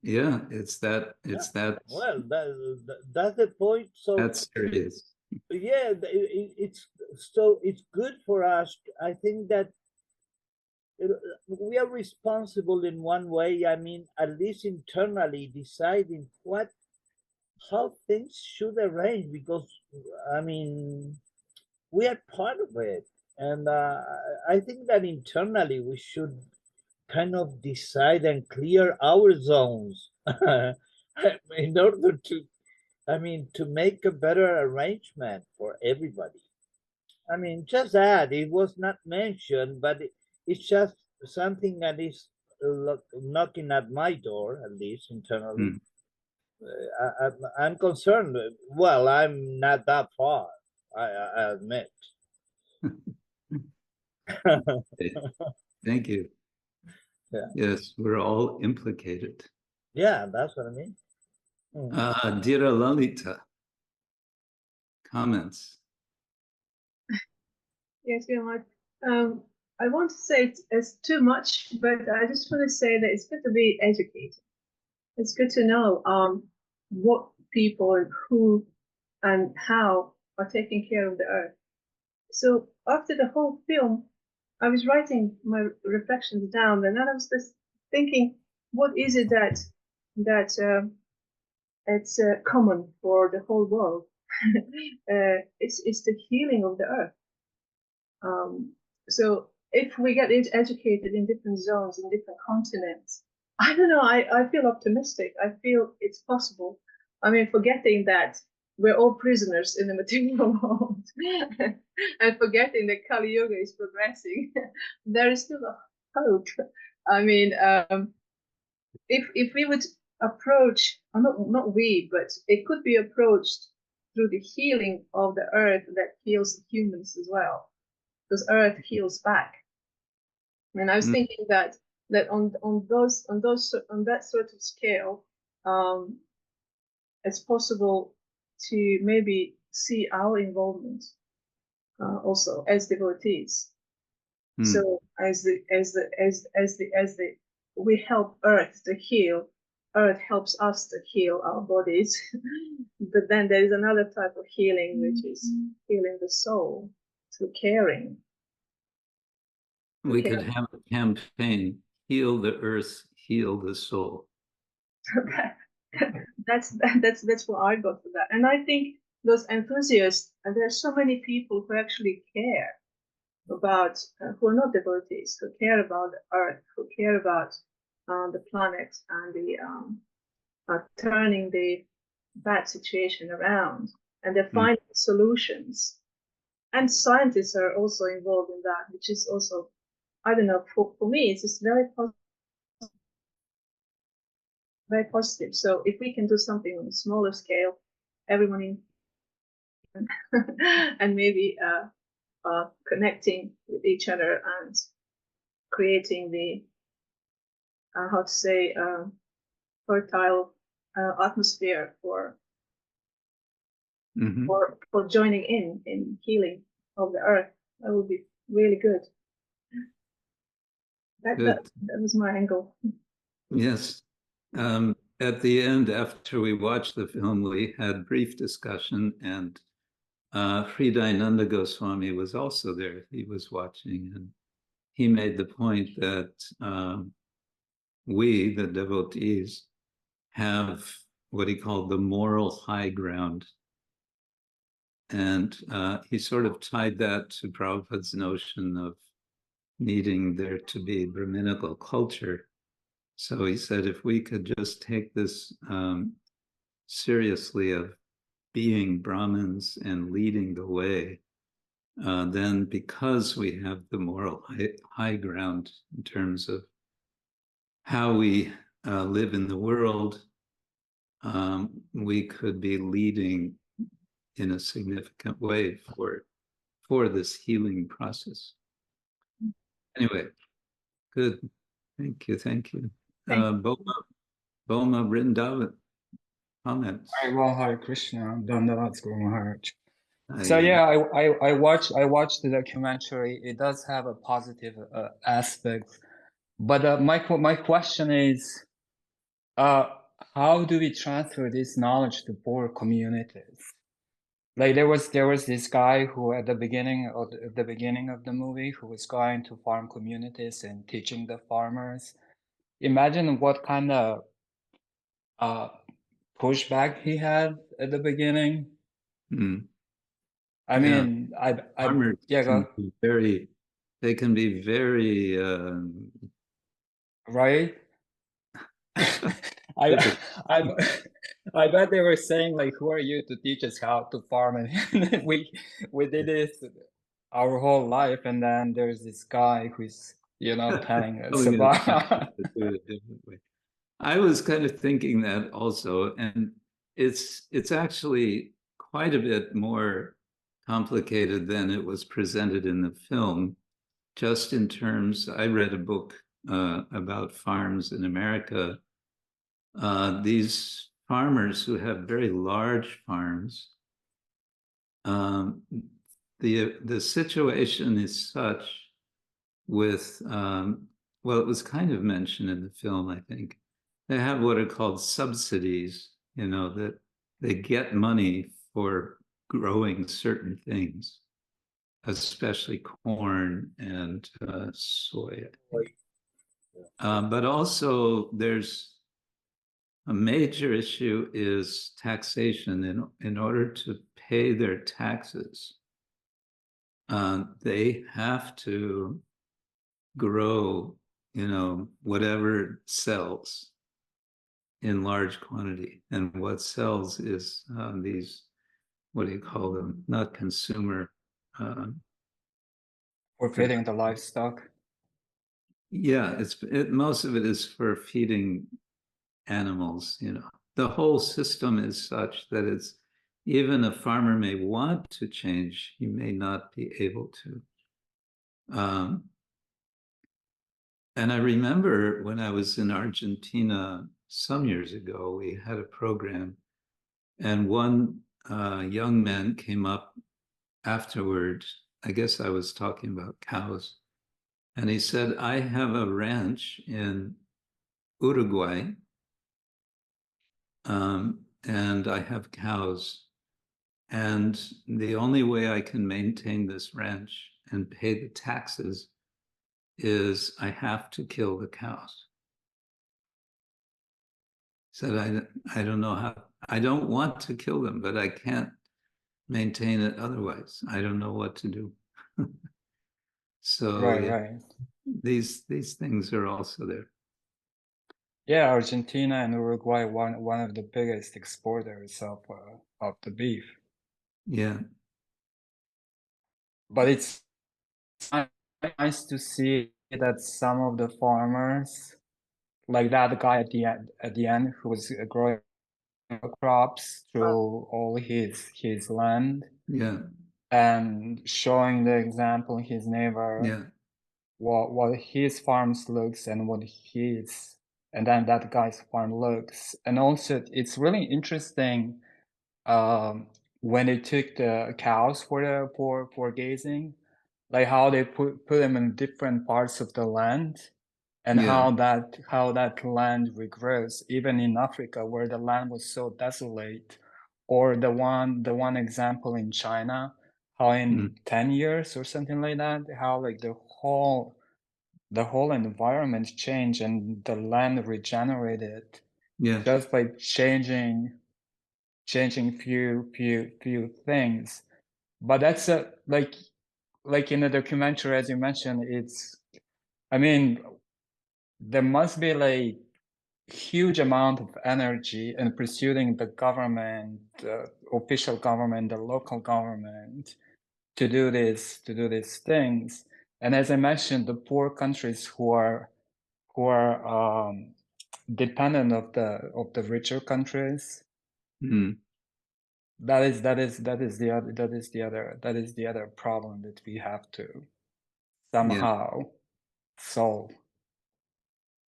yeah, it's that. Well, that's the point. So that's serious. yeah, it's good for us. I think that we are responsible in one way. I mean, at least internally deciding how things should arrange, because I mean, we are part of it. And I think that internally we should kind of decide and clear our zones in order to, I mean, to make a better arrangement for everybody. I mean, just that, it was not mentioned, but it's just something that is knocking at my door, at least internally. I'm concerned. Well, I'm not that far, I admit. Thank you. Yeah. Yes, we're all implicated. Yeah, that's what I mean. Dear Lalita, comments? Yes, you know, I want to say it's too much, but I just want to say that it's good to be educated. It's good to know what people and who and how are taking care of the earth. So after the whole film, I was writing my reflections down, and then I was just thinking, what is it that it's common for the whole world? It's the healing of the earth. So if we get educated in different zones, in different continents, I don't know, I feel optimistic. I feel it's possible. I mean, forgetting that we're all prisoners in the material world and forgetting that Kali Yuga is progressing, there is still a hope. I mean, if we would approach, or not we, but it could be approached through the healing of the earth that heals humans as well, because earth heals back. And I was thinking that on that sort of scale, it's possible to maybe see our involvement also as devotees. So as we help earth to heal, earth helps us to heal our bodies. But then there is another type of healing, which is healing the soul through caring. We could have a campaign, heal the earth, heal the soul. That's what I got for that. And I think those enthusiasts, and there are so many people who actually care about, who are not devotees, who care about the earth, who care about the planet and the turning the bad situation around, and they're finding solutions. And scientists are also involved in that, which is also, I don't know, for me, it's just very positive. So if we can do something on a smaller scale, everyone in and maybe connecting with each other and creating the how to say fertile atmosphere for joining in healing of the earth, that would be really good. That was my angle. Yes. At the end, after we watched the film, we had brief discussion, and Hridayananda Goswami was also there. He was watching, and he made the point that we, the devotees, have what he called the moral high ground. And he sort of tied that to Prabhupada's notion of needing there to be Brahminical culture. So he said, if we could just take this seriously of being Brahmins and leading the way, then because we have the moral high ground in terms of how we live in the world, we could be leading in a significant way for this healing process. Anyway, good. Thank you. Thank you. Boma Vrindavan, comments. Hare Krishna, Dandavats Guru Maharaj. So yeah, I watched the documentary. It does have a positive aspect, but my question is, how do we transfer this knowledge to poor communities? Like there was this guy who at the beginning of the movie who was going to farm communities and teaching the farmers. Imagine what kind of pushback he had at the beginning. I mean, farmers can be very right. I bet they were saying like, "Who are you to teach us how to farm?" And we did this our whole life, and then there's this guy who's telling us about. I was kind of thinking that also, and it's actually quite a bit more complicated than it was presented in the film. Just in terms, I read a book about farms in America. These farmers who have very large farms, the situation is such with, well, it was kind of mentioned in the film, I think. They have what are called subsidies, that they get money for growing certain things, especially corn and soy. But also there's a major issue is taxation. In order to pay their taxes, they have to grow, whatever sells in large quantity. And what sells is these, what do you call them? Not consumer. For feeding the livestock. Yeah, most of it is for feeding animals, The whole system is such that it's, even a farmer may want to change, he may not be able to. And I remember when I was in Argentina some years ago, we had a program, and one young man came up afterward. I guess I was talking about cows. And he said, I have a ranch in Uruguay, and I have cows. And the only way I can maintain this ranch and pay the taxes is I have to kill the cows. He said, I don't know how, I don't want to kill them, but I can't maintain it otherwise. I don't know what to do. So Right. these things are also there. Yeah, Argentina and Uruguay, one of the biggest exporters of the beef. Yeah. But it's nice to see that some of the farmers, like that guy at the end who was growing crops through all his land, Yeah. and showing the example his neighbor, Yeah. what his farms looks and and then that guy's farm looks. And also it's really interesting when they took the cows for grazing, like how they put them in different parts of the land, and Yeah. how that land regrows, even in Africa where the land was so desolate. Or the one example in China, how in 10 years or something like that, how like the whole environment changed and the land regenerated, Yeah. just by changing few things. But that's like in the documentary, as you mentioned, there must be like huge amount of energy in pursuing the government, official government, the local government, to do these things. And as I mentioned, the poor countries who are dependent of the richer countries. That is the other problem that we have to somehow solve.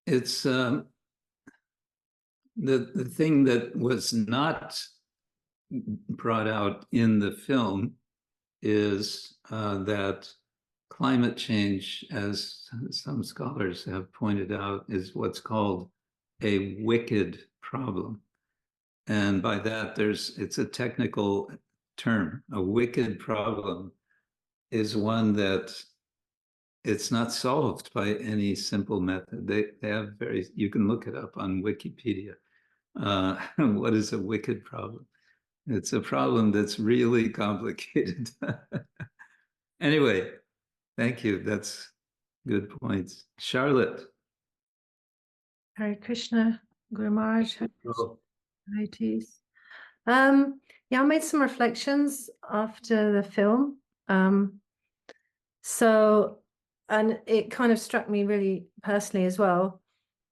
It's the thing that was not brought out in the film is that climate change, as some scholars have pointed out, is what's called a wicked problem. And by that, it's a technical term. A wicked problem is one that it's not solved by any simple method. They have you can look it up on Wikipedia. What is a wicked problem? It's a problem that's really complicated. Anyway, thank you. That's good points. Charlotte. Hare Krishna, Guru Maharaj. Oh. Yeah, I made some reflections after the film. And it kind of struck me really personally as well,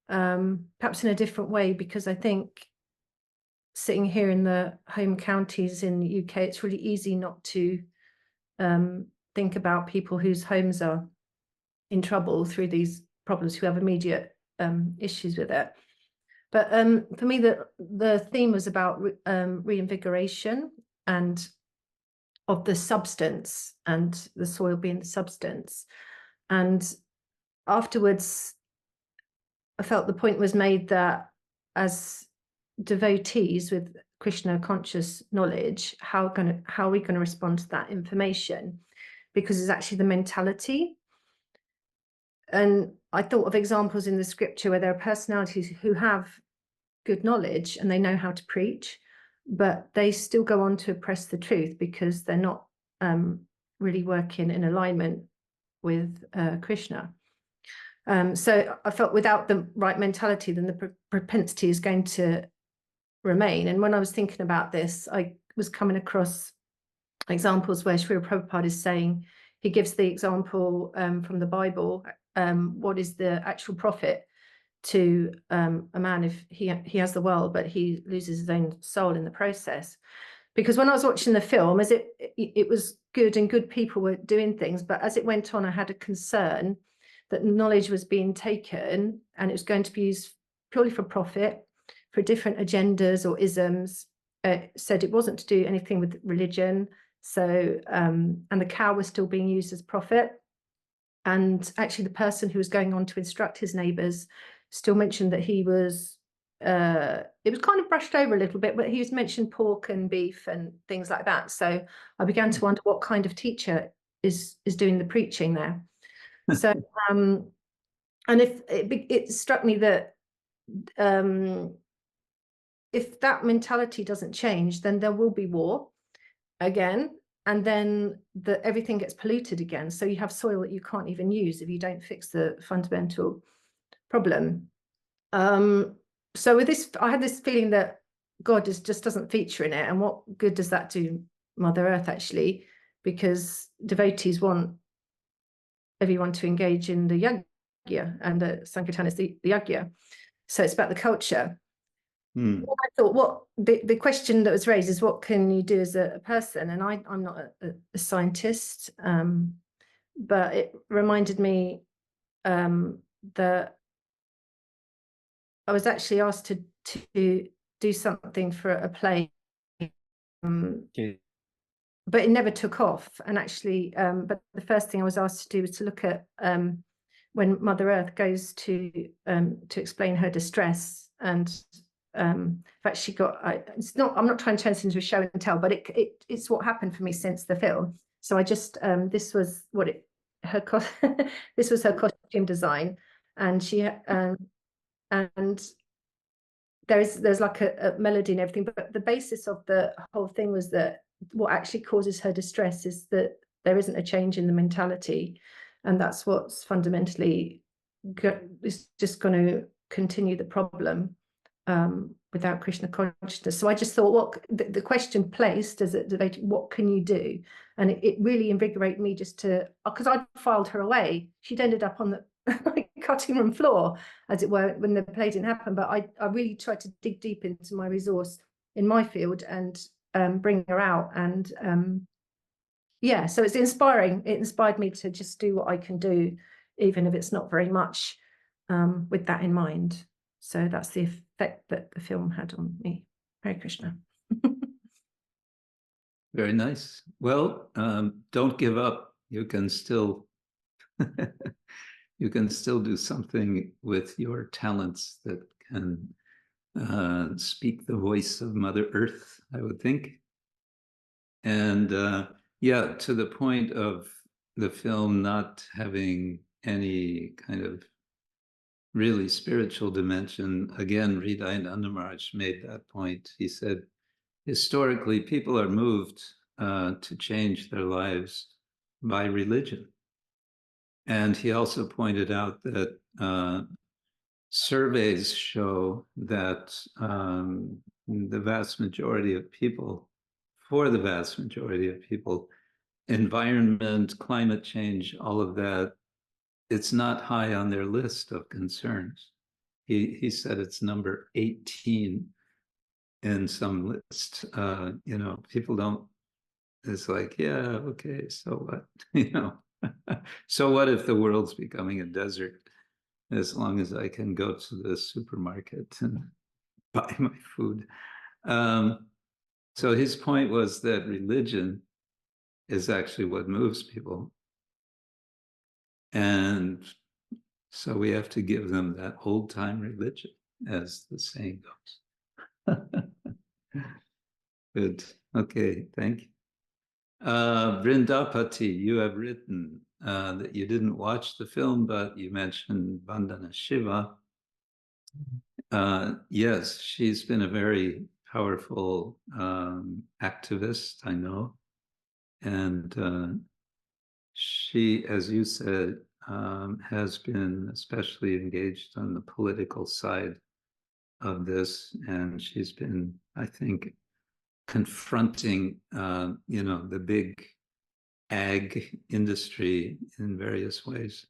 perhaps in a different way, because I think sitting here in the home counties in the UK, it's really easy not to think about people whose homes are in trouble through these problems, who have immediate issues with it. But for me, the theme was about reinvigoration and of the substance, and the soil being the substance. And afterwards, I felt the point was made that as devotees with Krishna conscious knowledge, how are we going to respond to that information? Because it's actually the mentality. And I thought of examples in the scripture where there are personalities who have good knowledge and they know how to preach, but they still go on to oppress the truth because they're not really working in alignment with Krishna. So I felt without the right mentality, then the propensity is going to remain. And when I was thinking about this, I was coming across examples where Srila Prabhupada is saying, he gives the example from the Bible, what is the actual profit to a man if he has the world, but he loses his own soul in the process. Because when I was watching the film, as it was good and good people were doing things, but as it went on, I had a concern that knowledge was being taken and it was going to be used purely for profit, for different agendas or isms. Said it wasn't to do anything with religion. So, and the cow was still being used as profit. And actually the person who was going on to instruct his neighbors still mentioned that he was, it was kind of brushed over a little bit, but he was mentioned pork and beef and things like that. So I began to wonder what kind of teacher is doing the preaching there. So, and if it struck me that if that mentality doesn't change, then there will be war again, and then everything gets polluted again. So you have soil that you can't even use if you don't fix the fundamental problem. So with this, I had this feeling that God just doesn't feature in it. And what good does that do Mother Earth, actually? Because devotees want everyone to engage in the yajna, and the Sankirtan is the yajna. So it's about the culture. Well, I thought the question that was raised is what can you do as a person? And I'm not a scientist, but it reminded me that I was actually asked to do something for a play, but it never took off. And actually, but the first thing I was asked to do was to look at when Mother Earth goes to explain her distress. And I've actually got, I'm not trying to turn this into a show and tell, but it's what happened for me since the film. So I just, this was this was her costume design, and she, and there's like a melody and everything, but the basis of the whole thing was that what actually causes her distress is that there isn't a change in the mentality, and that's what's fundamentally is just going to continue the problem without Krishna consciousness. So I just thought, what the question placed as a debate, what can you do? And it really invigorated me just to, because I'd filed her away. She'd ended up on the cutting room floor, as it were, when the play didn't happen. But I really tried to dig deep into my resource in my field and bring her out. And yeah, so it's inspiring. It inspired me to just do what I can do, even if it's not very much, with that in mind. So that's the effect that the film had on me. Hare Krishna. Very nice. Well, don't give up. You can still you can still do something with your talents that can speak the voice of Mother Earth, I would think. And yeah, to the point of the film not having any kind of really spiritual dimension, again, Hridayana Maharaj made that point. He said, historically, people are moved to change their lives by religion. And he also pointed out that surveys show that the vast majority of people, for the vast majority of people, environment, climate change, all of that, it's not high on their list of concerns. He said it's number 18 in some list. You know, people don't, it's like, yeah, okay, so what? You know, so what if the world's becoming a desert? As long as I can go to the supermarket and buy my food. So his point was that religion is actually what moves people. And so we have to give them that old-time religion, as the saying goes. Good. Okay, thank you. Vrindapati, you have written that you didn't watch the film, but you mentioned Vandana Shiva. Yes, she's been a very powerful activist, I know. And she, as you said, has been especially engaged on the political side of this. And she's been, I think, confronting, you know, the big ag industry in various ways.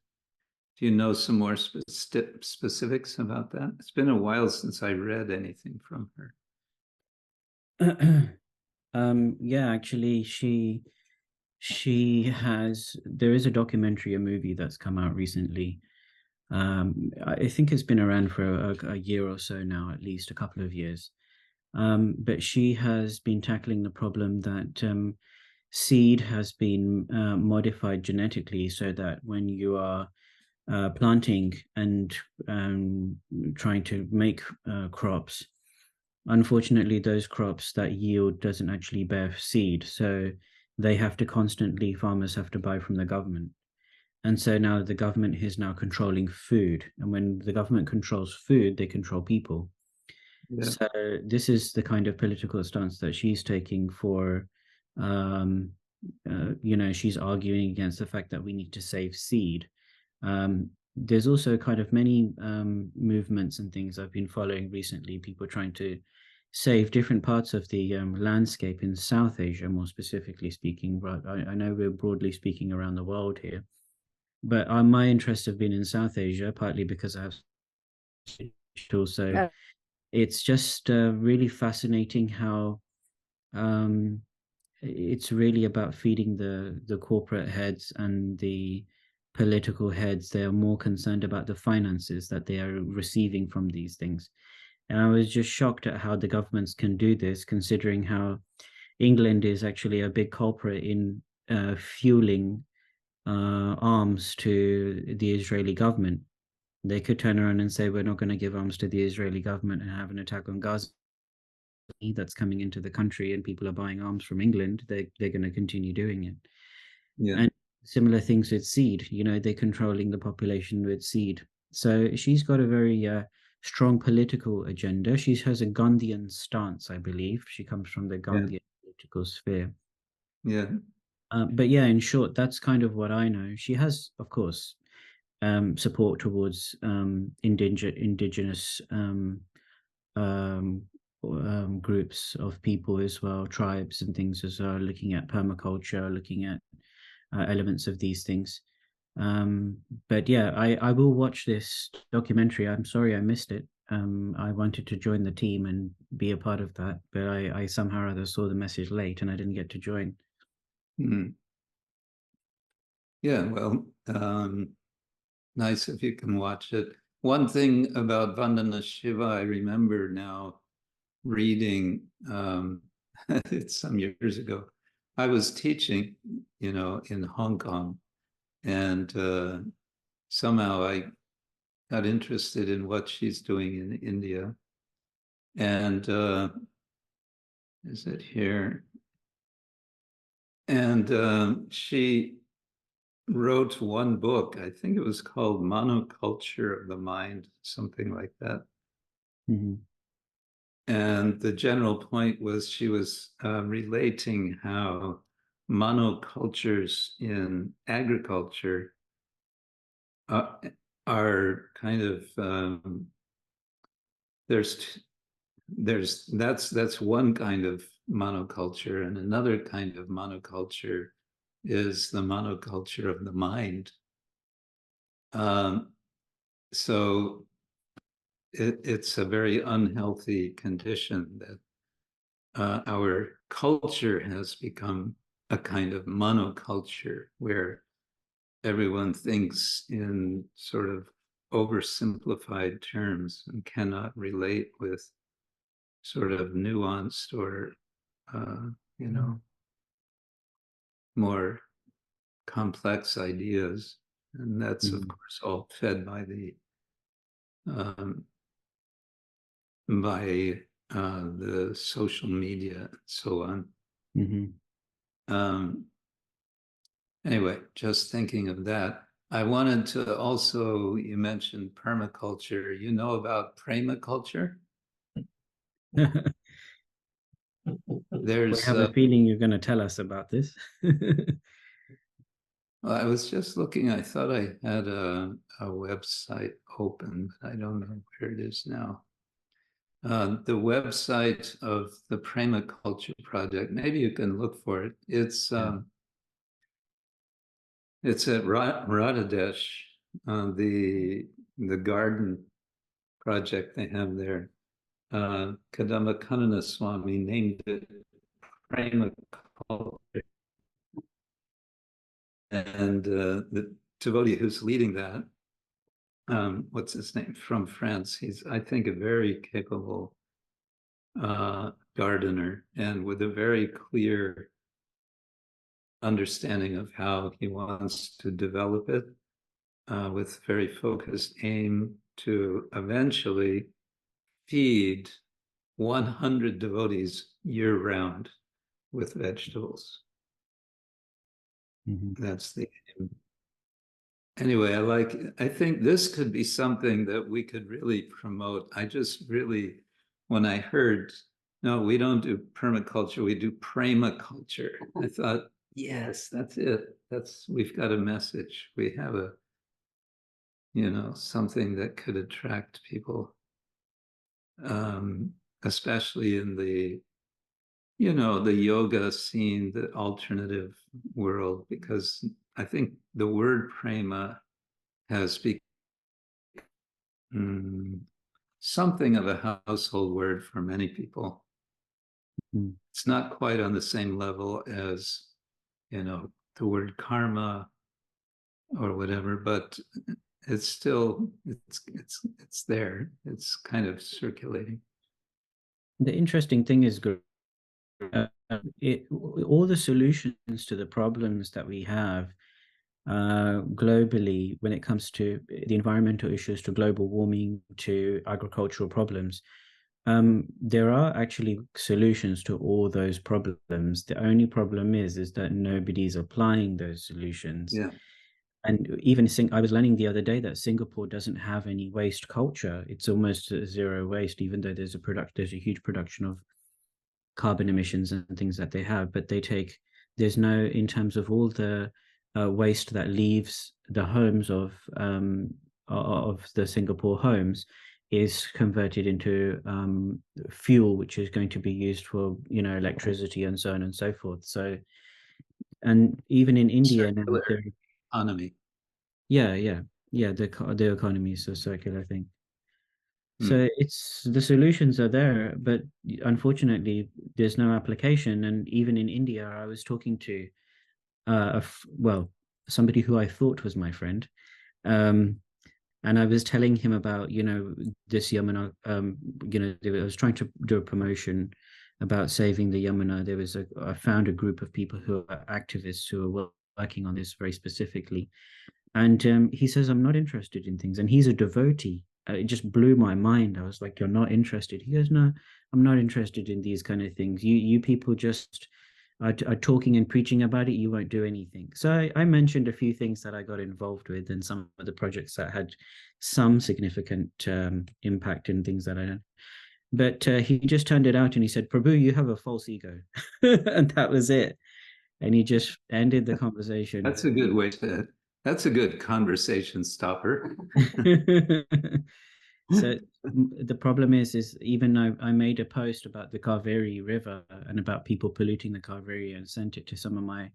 Do you know some more specifics about that? It's been a while since I read anything from her. Yeah, actually, there is a documentary, a movie that's come out recently. I think it's been around for a year or so now, at least a couple of years. But she has been tackling the problem that seed has been modified genetically so that when you are planting and trying to make crops, unfortunately, those crops, that yield doesn't actually bear seed. So they have to constantly, farmers have to buy from the government. And so now the government is now controlling food. And when the government controls food, they control people. Yeah. So this is the kind of political stance that she's taking for, she's arguing against the fact that we need to save seed. There's also kind of many movements and things I've been following recently, people trying to save different parts of the landscape in South Asia, more specifically speaking. But I know we're broadly speaking around the world here. But my interests have been in South Asia, partly because I have also. It's just really fascinating how it's really about feeding the corporate heads and the political heads. They are more concerned about the finances that they are receiving from these things. And I was just shocked at how the governments can do this, considering how England is actually a big culprit in fueling arms to the Israeli government. They could turn around and say, we're not going to give arms to the Israeli government and have an attack on Gaza that's coming into the country, and people are buying arms from England. They're going to continue doing it. Yeah. And similar things with seed, they're controlling the population with seed. So she's got a very strong political agenda. She has a Gandhian stance, I believe. She comes from the Gandhian political sphere. Yeah. But yeah, in short, that's kind of what I know. She has, of course, support towards indigenous groups of people as well, tribes and things as well, looking at permaculture, looking at elements of these things. But yeah, I will watch this documentary. I'm sorry I missed it. I wanted to join the team and be a part of that, but I somehow or other saw the message late and I didn't get to join. Yeah, well, nice if you can watch it. One thing about Vandana Shiva, I remember now reading, it's some years ago, I was teaching, in Hong Kong, and somehow I got interested in what she's doing in India. And is it here? And she wrote one book, I think it was called Monoculture of the Mind, something like that. Mm-hmm. And the general point was she was relating how monocultures in agriculture are kind of that's one kind of monoculture, and another kind of monoculture is the monoculture of the mind. So it's a very unhealthy condition that our culture has become a kind of monoculture where everyone thinks in sort of oversimplified terms and cannot relate with sort of nuanced or, more complex ideas. And that's, of course, all fed by the social media and so on. Anyway, just thinking of that, I wanted to also, you mentioned permaculture. You know about prema-culture? I have a feeling you're going to tell us about this. Well, I was just looking, I thought I had a website open, but I don't know where it is now. The website of the Prema-culture project, maybe you can look for it. It's at Radhadesh, the garden project they have there. Kadamba Swami named it Prema Culture. And the devotee who's leading that, what's his name, from France, he's, I think, a very capable gardener, and with a very clear understanding of how he wants to develop it, with very focused aim to eventually feed 100 devotees year-round with vegetables. That's the aim. Anyway, I think this could be something that we could really promote. I just really, when I heard, no, we don't do permaculture, we do prema culture, I thought, yes, that's it. We've got a message. We have a, something that could attract people, especially in the, the yoga scene, the alternative world, because I think the word prema has become something of a household word for many people. It's not quite on the same level as, the word karma or whatever, but it's still, it's there. It's kind of circulating. The interesting thing is, all the solutions to the problems that we have globally, when it comes to the environmental issues, to global warming, to agricultural problems, there are actually solutions to all those problems. The only problem is that nobody's applying those solutions. Yeah. And even I was learning the other day that Singapore doesn't have any waste culture. It's almost zero waste, even though there's a huge production of carbon emissions and things that they have, but there's no, in terms of all the waste that leaves the homes of the Singapore homes, is converted into fuel, which is going to be used for, electricity and so on and so forth. So, and even in India now, economy. Yeah. The economy is a circular thing. So the solutions are there, but unfortunately, there's no application. And even in India, I was talking to, somebody who I thought was my friend, and I was telling him about, this Yamuna. I was trying to do a promotion about saving the Yamuna. I found a group of people who are activists who are working on this very specifically, and he says, "I'm not interested in things," and he's a devotee. It just blew my mind. I was like, "You're not interested?" He goes, "No, I'm not interested in these kind of things. You people just are talking and preaching about it. You won't do anything." So I mentioned a few things that I got involved with and some of the projects that had some significant impact in things that I did. But he just turned it out and he said, "Prabhu, you have a false ego." And that was it. And he just ended the conversation. That's a good way to... That's a good conversation stopper. So the problem is even though I made a post about the Kaveri River and about people polluting the Kaveri and sent it to some of my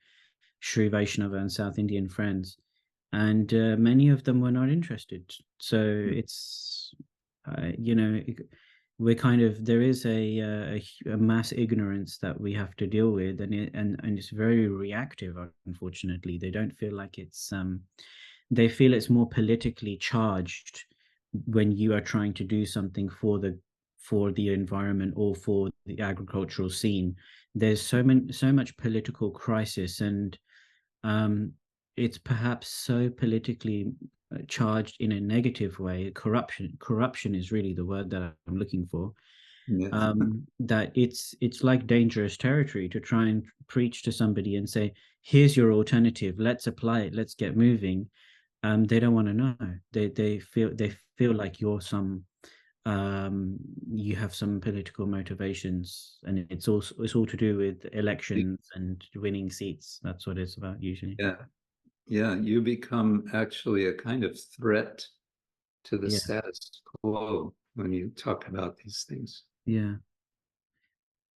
Sri Vaishnava and South Indian friends, and many of them were not interested. So it's, we're kind of, there is a mass ignorance that we have to deal with, and it's very reactive. Unfortunately, they don't feel like it's they feel it's more politically charged when you are trying to do something for the environment or for the agricultural scene. There's so much political crisis, and it's perhaps so politically charged in a negative way. Corruption is really the word that I'm looking for. Yes. That it's like dangerous territory to try and preach to somebody and say, "Here's your alternative, let's apply it, let's get moving." They don't want to know. They feel like you're some you have some political motivations, and it's all to do with elections and winning seats. That's what it's about usually. Yeah, you become actually a kind of threat to the status quo when you talk about these things. Yeah.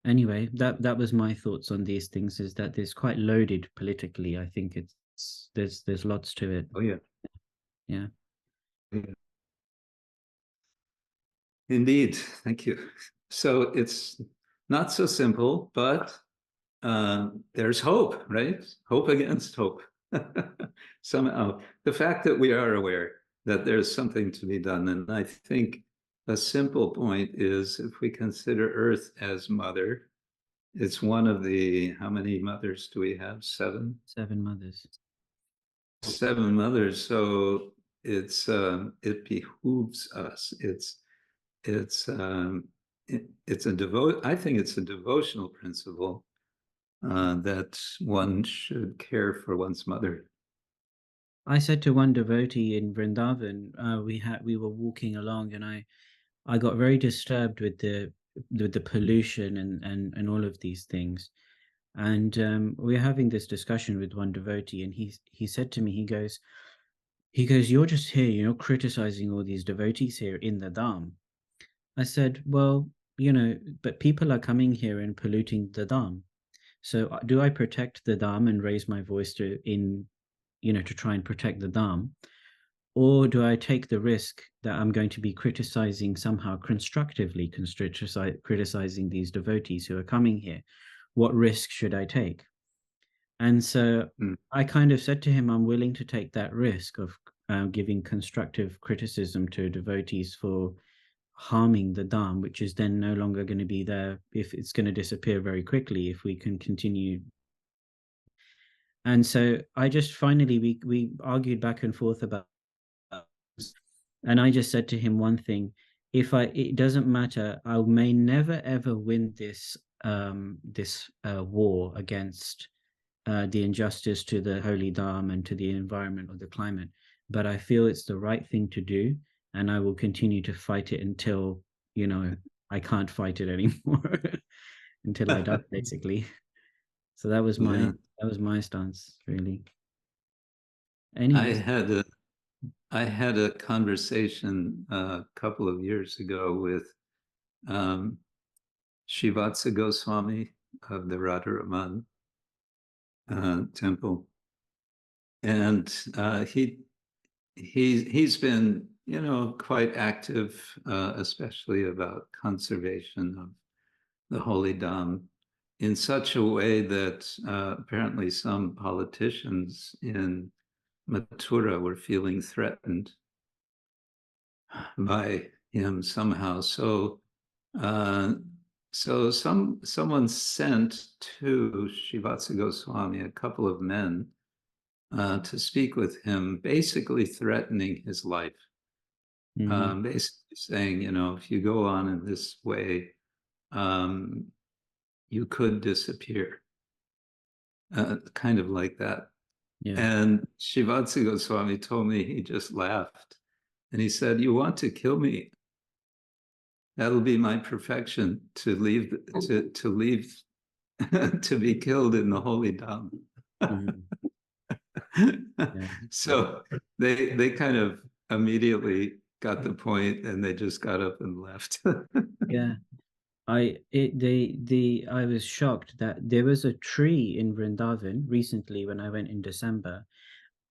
Anyway, that was my thoughts on these things, is that it's quite loaded politically. I think there's lots to it. Oh yeah. Yeah. Indeed, thank you. So it's not so simple, but there's hope, right? Hope against hope. Somehow, the fact that we are aware that there's something to be done, and I think a simple point is if we consider Earth as mother, it's one of the, how many mothers do we have? 7? 7 mothers. 7 mothers. So it's it behooves us. I think it's a devotional principle that one should care for one's mother. I said to one devotee in Vrindavan, we were walking along, and I got very disturbed with the pollution and all of these things. And we were having this discussion with one devotee, and he said to me, he goes, you're just here, you're criticizing all these devotees here in the Dham. I said, well, but people are coming here and polluting the Dham. So do I protect the Dham and raise my voice to try and protect the Dham? Or do I take the risk that I'm going to be criticizing somehow constructively, criticizing these devotees who are coming here? What risk should I take? And so I kind of said to him, I'm willing to take that risk of giving constructive criticism to devotees for harming the Dham, which is then no longer going to be there, if it's going to disappear very quickly if we can continue. And so I just finally, we argued back and forth about, and I just said to him one thing: it doesn't matter, I may never ever win this war against the injustice to the holy Dham and to the environment or the climate, but I feel it's the right thing to do, and I will continue to fight it until I can't fight it anymore, until I die, basically. So that was my stance, really. Anyways. I had a conversation a couple of years ago with Shivatsa Goswami of the Radharaman temple, and he's been quite active, especially about conservation of the holy Dham, in such a way that apparently some politicians in Mathura were feeling threatened by him somehow. So someone sent to Shivatsa Goswami a couple of men to speak with him, basically threatening his life. Basically saying, if you go on in this way, you could disappear. Kind of like that. Yeah. And Shivatsa Goswami told me, he just laughed. And he said, you want to kill me? That'll be my perfection, to leave, to be killed in the holy Dham. Yeah. So they kind of immediately got the point, and they just got up and left. Yeah. I was shocked that there was a tree in Vrindavan recently when I went in December.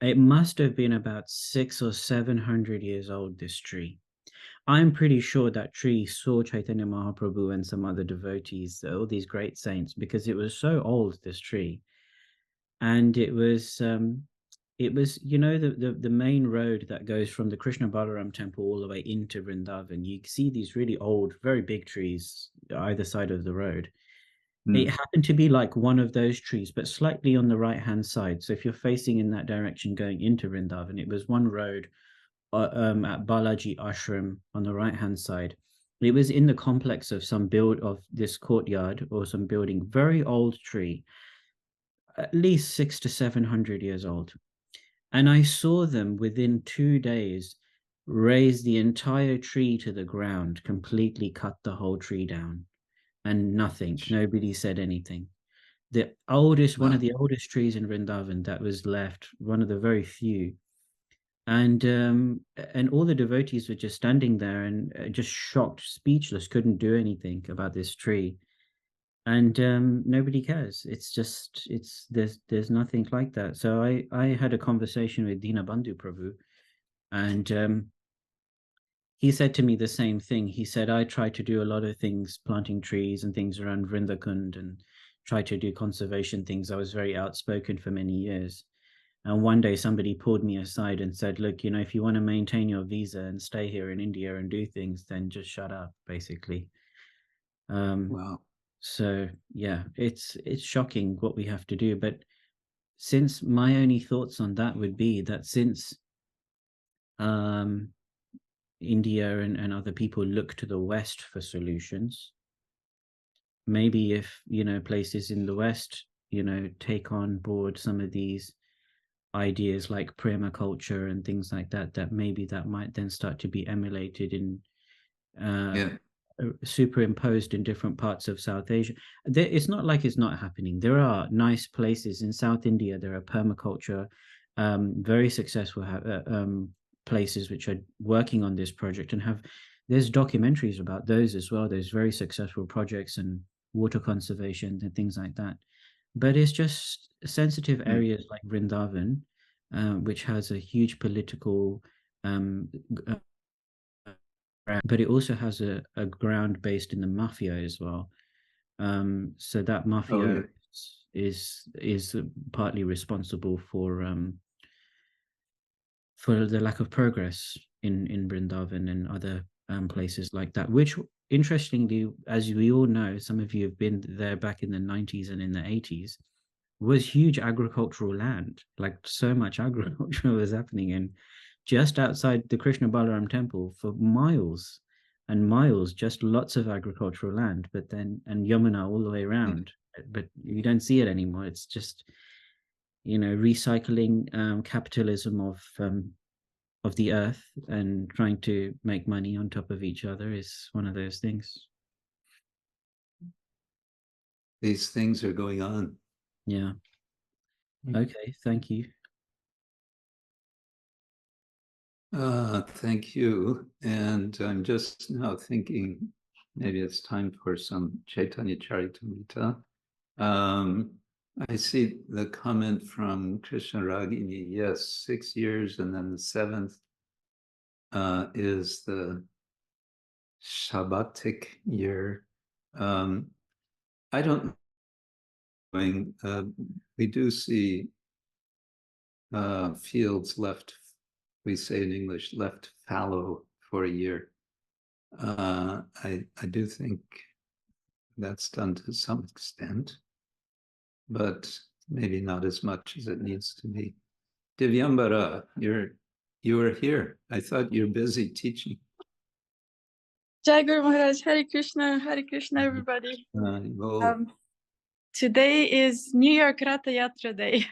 It must have been about 600 or 700 years old, this tree. I'm pretty sure that tree saw Chaitanya Mahaprabhu and some other devotees, all these great saints, because it was so old, this tree. And it was the main road that goes from the Krishna Balaram temple all the way into Vrindavan. You see these really old, very big trees either side of the road. It happened to be like one of those trees, but slightly on the right-hand side. So if you're facing in that direction going into Vrindavan, it was one road at Balaji Ashram on the right-hand side. It was in the complex of some this courtyard or some building, very old tree, at least 600 to 700 years old. And I saw them within 2 days raise the entire tree to the ground, completely cut the whole tree down, and nothing. Nobody said anything. The oldest, one of the oldest trees in Vrindavan that was left, one of the very few. And all the devotees were just standing there and just shocked, speechless, couldn't do anything about this tree. And nobody cares. There's nothing like that. So I had a conversation with Dinabandhu Prabhu, And he said to me the same thing. He said, I try to do a lot of things, planting trees and things around Vrindakunde, and try to do conservation things. I was very outspoken for many years. And one day somebody pulled me aside and said, look, you know, if you want to maintain your visa and stay here in India and do things, then just shut up, basically. Wow. So yeah, it's shocking what we have to do. But since my only thoughts on that would be that since India and other people look to the West for solutions, maybe if, you know, places in the West, you know, take on board some of these ideas like prema culture and things like that, that maybe that might then start to be emulated in superimposed in different parts of South Asia. It's not like it's not happening. There are nice places in South India. There are permaculture, very successful places which are working on this project, and there's documentaries about those as well. There's very successful projects and water conservation and things like that. But it's just sensitive areas like Vrindavan, which has a huge political but it also has a ground based in the mafia as well. So that mafia is partly responsible for the lack of progress in Vrindavan and other places like that, which interestingly, as we all know, some of you have been there back in the 90s and in the 80s, was huge agricultural land. Like so much agriculture was happening in just outside the Krishna Balaram temple for miles and miles, just lots of agricultural land, but then, and Yamuna all the way around, but you don't see it anymore. It's just, you know, recycling capitalism of the earth and trying to make money on top of each other is one of those things. These things are going on. Yeah. Okay, thank you. Thank you. And I'm just now thinking maybe it's time for some Chaitanya Charitamrita. I see the comment from Krishna Ragini, yes, 6 years, and then the 7th is the Shabbatic year. I don't know. We do see fields left, we say in English, left fallow for a year. I do think that's done to some extent, but maybe not as much as it needs to be. Divyambara, you are here. I thought you're busy teaching. Jai Guru Maharaj, Hare Krishna, everybody. Today is New York Ratha Yatra Day.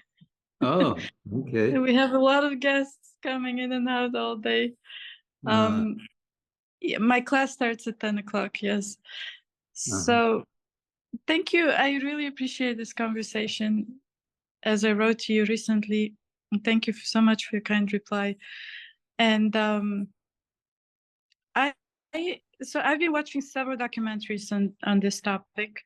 Oh, okay. We have a lot of guests coming in and out all day. Yeah, my class starts at 10 o'clock, yes. So thank you. I really appreciate this conversation. As I wrote to you recently, and thank you so much for your kind reply. And so I've been watching several documentaries on this topic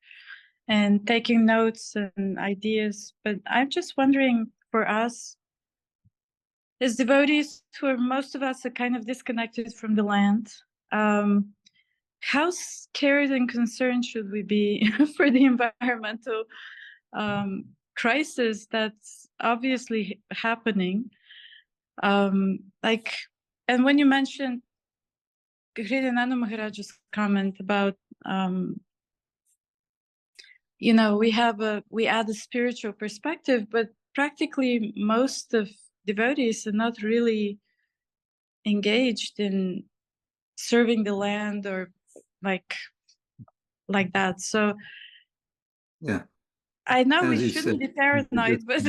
and taking notes and ideas, but I'm just wondering, for us as devotees, who most of us are kind of disconnected from the land, how scared and concerned should we be for the environmental crisis that's obviously happening? And when you mentioned Hridayananda Maharaj's comment about, you know, we add a spiritual perspective, but practically most of devotees are not really engaged in serving the land or like that. So yeah, I know we shouldn't be paranoid, but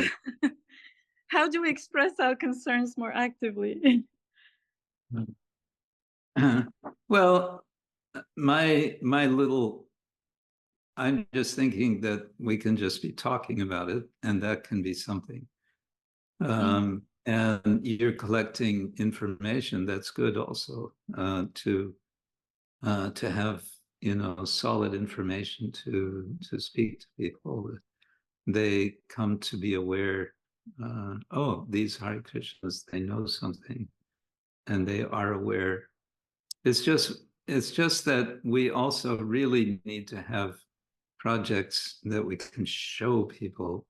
how do we express our concerns more actively? Well, I'm just thinking that we can just be talking about it, and that can be something. And you're collecting information. That's good also, to have, you know, solid information to speak to people. They come to be aware. Oh, these Hare Krishnas, they know something. and they are aware. It's just that we also really need to have projects that we can show people,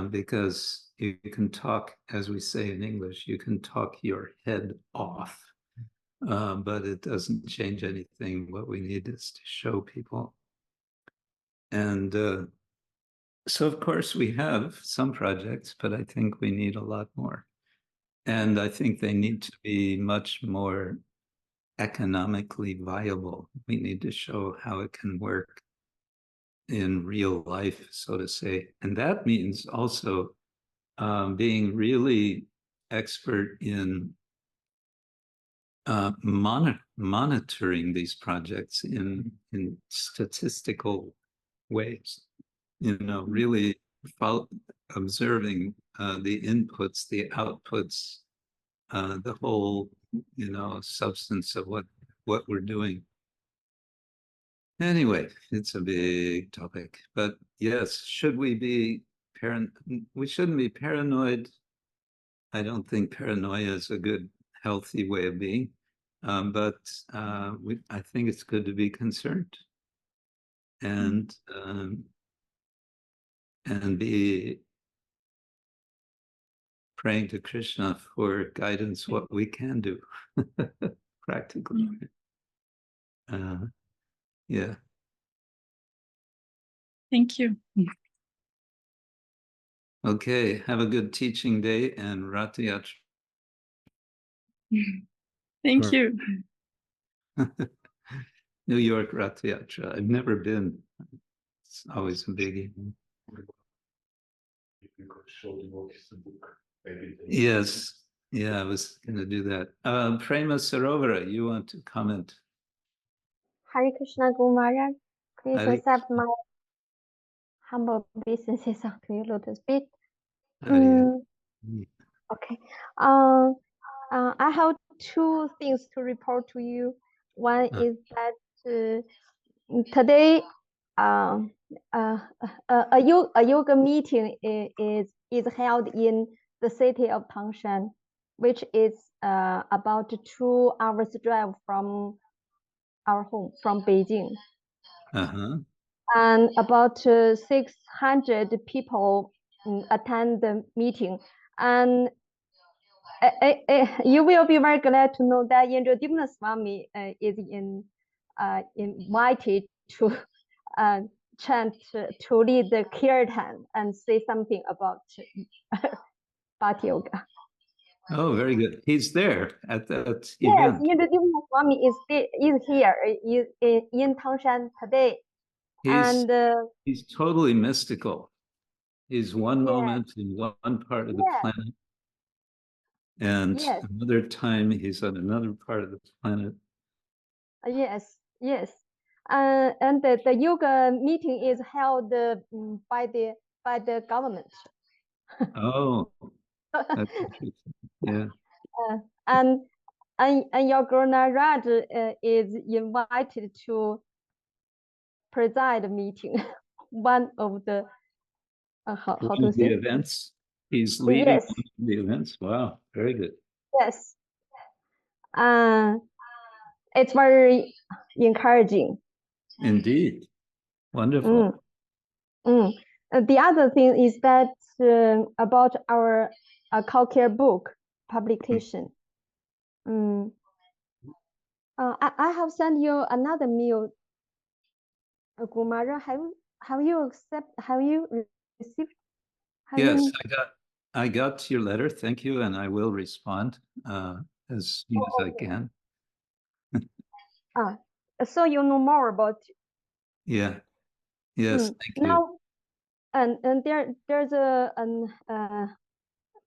because you can talk, as we say in English, you can talk your head off, but it doesn't change anything. What we need is to show people. And so, of course, we have some projects, but I think we need a lot more. And I think they need to be much more economically viable. We need to show how it can work in real life, so to say. And that means also being really expert in monitoring these projects in statistical ways, really observing the inputs, the outputs, the whole, substance of what we're doing. Anyway, it's a big topic, but yes, should we be we shouldn't be paranoid. I don't think paranoia is a good, healthy way of being, but I think it's good to be concerned and be praying to Krishna for guidance, what we can do practically. Yeah. Thank you. Okay, have a good teaching day and Ratha-yatra. Thank you. New York Ratha-yatra. I've never been. It's always a biggie. If you could show the notice the book, maybe. Yes. Yeah, I was going to do that. Prema Sarovara, you want to comment? Hare Krishna Guru Maharaj, please Hare accept my humble obeisances to your lotus feet. Hare. Okay. I have two things to report to you. One is that today a yoga meeting is held in the city of Tangshan, which is about 2 hours drive from our home, from Beijing. And about 600 people attend the meeting. And you will be very glad to know that Narottama Swami is invited to chant, to lead the kirtan and say something about Bhakti Yoga. Oh, very good. He's there at that yes, event. Narottama Swami is here in Tangshan today. He's totally mystical. He's one moment in one part of the planet, and another time he's on another part of the planet. Yes. And the yoga meeting is held by the government. Oh, that's interesting. Yeah. And your Gaurāńgera is invited to preside the meeting. One of the how to say events. He's leading the events. Wow, very good. Yes. It's very encouraging. Indeed. Wonderful. The other thing is that about our cow-care book publication. I have sent you another mail. Gumara, have you received? Yes, I got your letter. Thank you, and I will respond as soon as I can. So you know more about. Yeah. Yes. Thank you. Now, and there's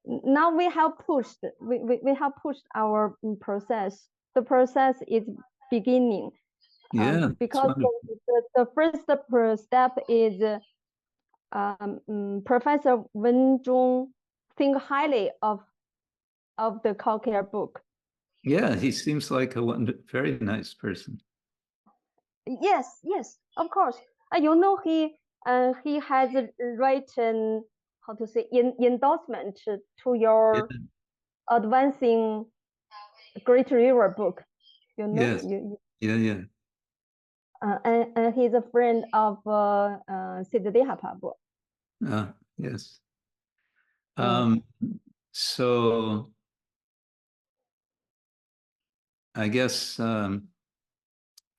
now we have pushed our process. The process is beginning. Yeah. Because the first step is Professor Wen Zhong think highly of the cow-care book. Yeah, he seems like a very nice person. Yes, of course. You know, he has written, how to say, endorsement to your advancing Great River book. You know? Yes. Yeah. And he's a friend of Siddhartha book. Yes. Mm. So I guess for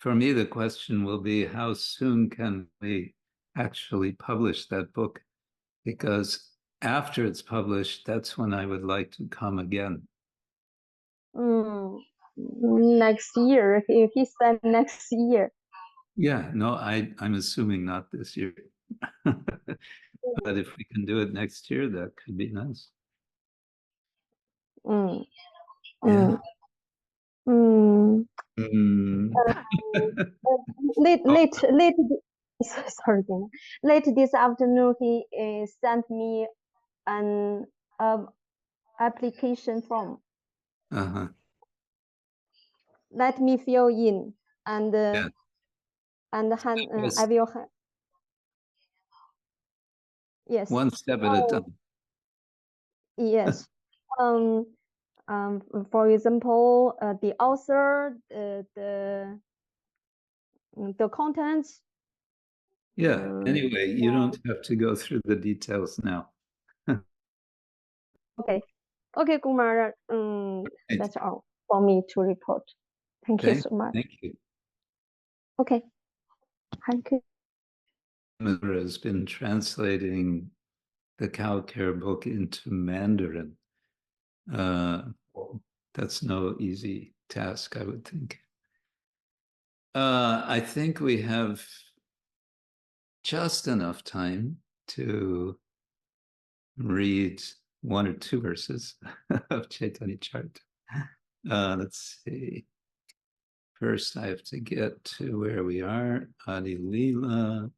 me, the question will be, how soon can we actually publish that book? Because after it's published, that's when I would like to come again. Next year, he said next year. Yeah, no, I'm assuming not this year. But if we can do it next year, that could be nice. Yeah. Late this afternoon, he sent me an application form. Let me fill in and Yeah. and Yes. I will. Yes. One step at a time. Yes. For example, the author, the contents. Yeah. Anyway, you don't have to go through the details now. Okay. Okay, Kumar. That's all for me to report. Thank you so much. Thank you. Okay. Thank you. Mahima has been translating the cow care book into Mandarin. That's no easy task, I would think. I think we have just enough time to read one or two verses of Chaitanya Charitamrita. Let's see. First, I have to get to where we are, Adi-līlā,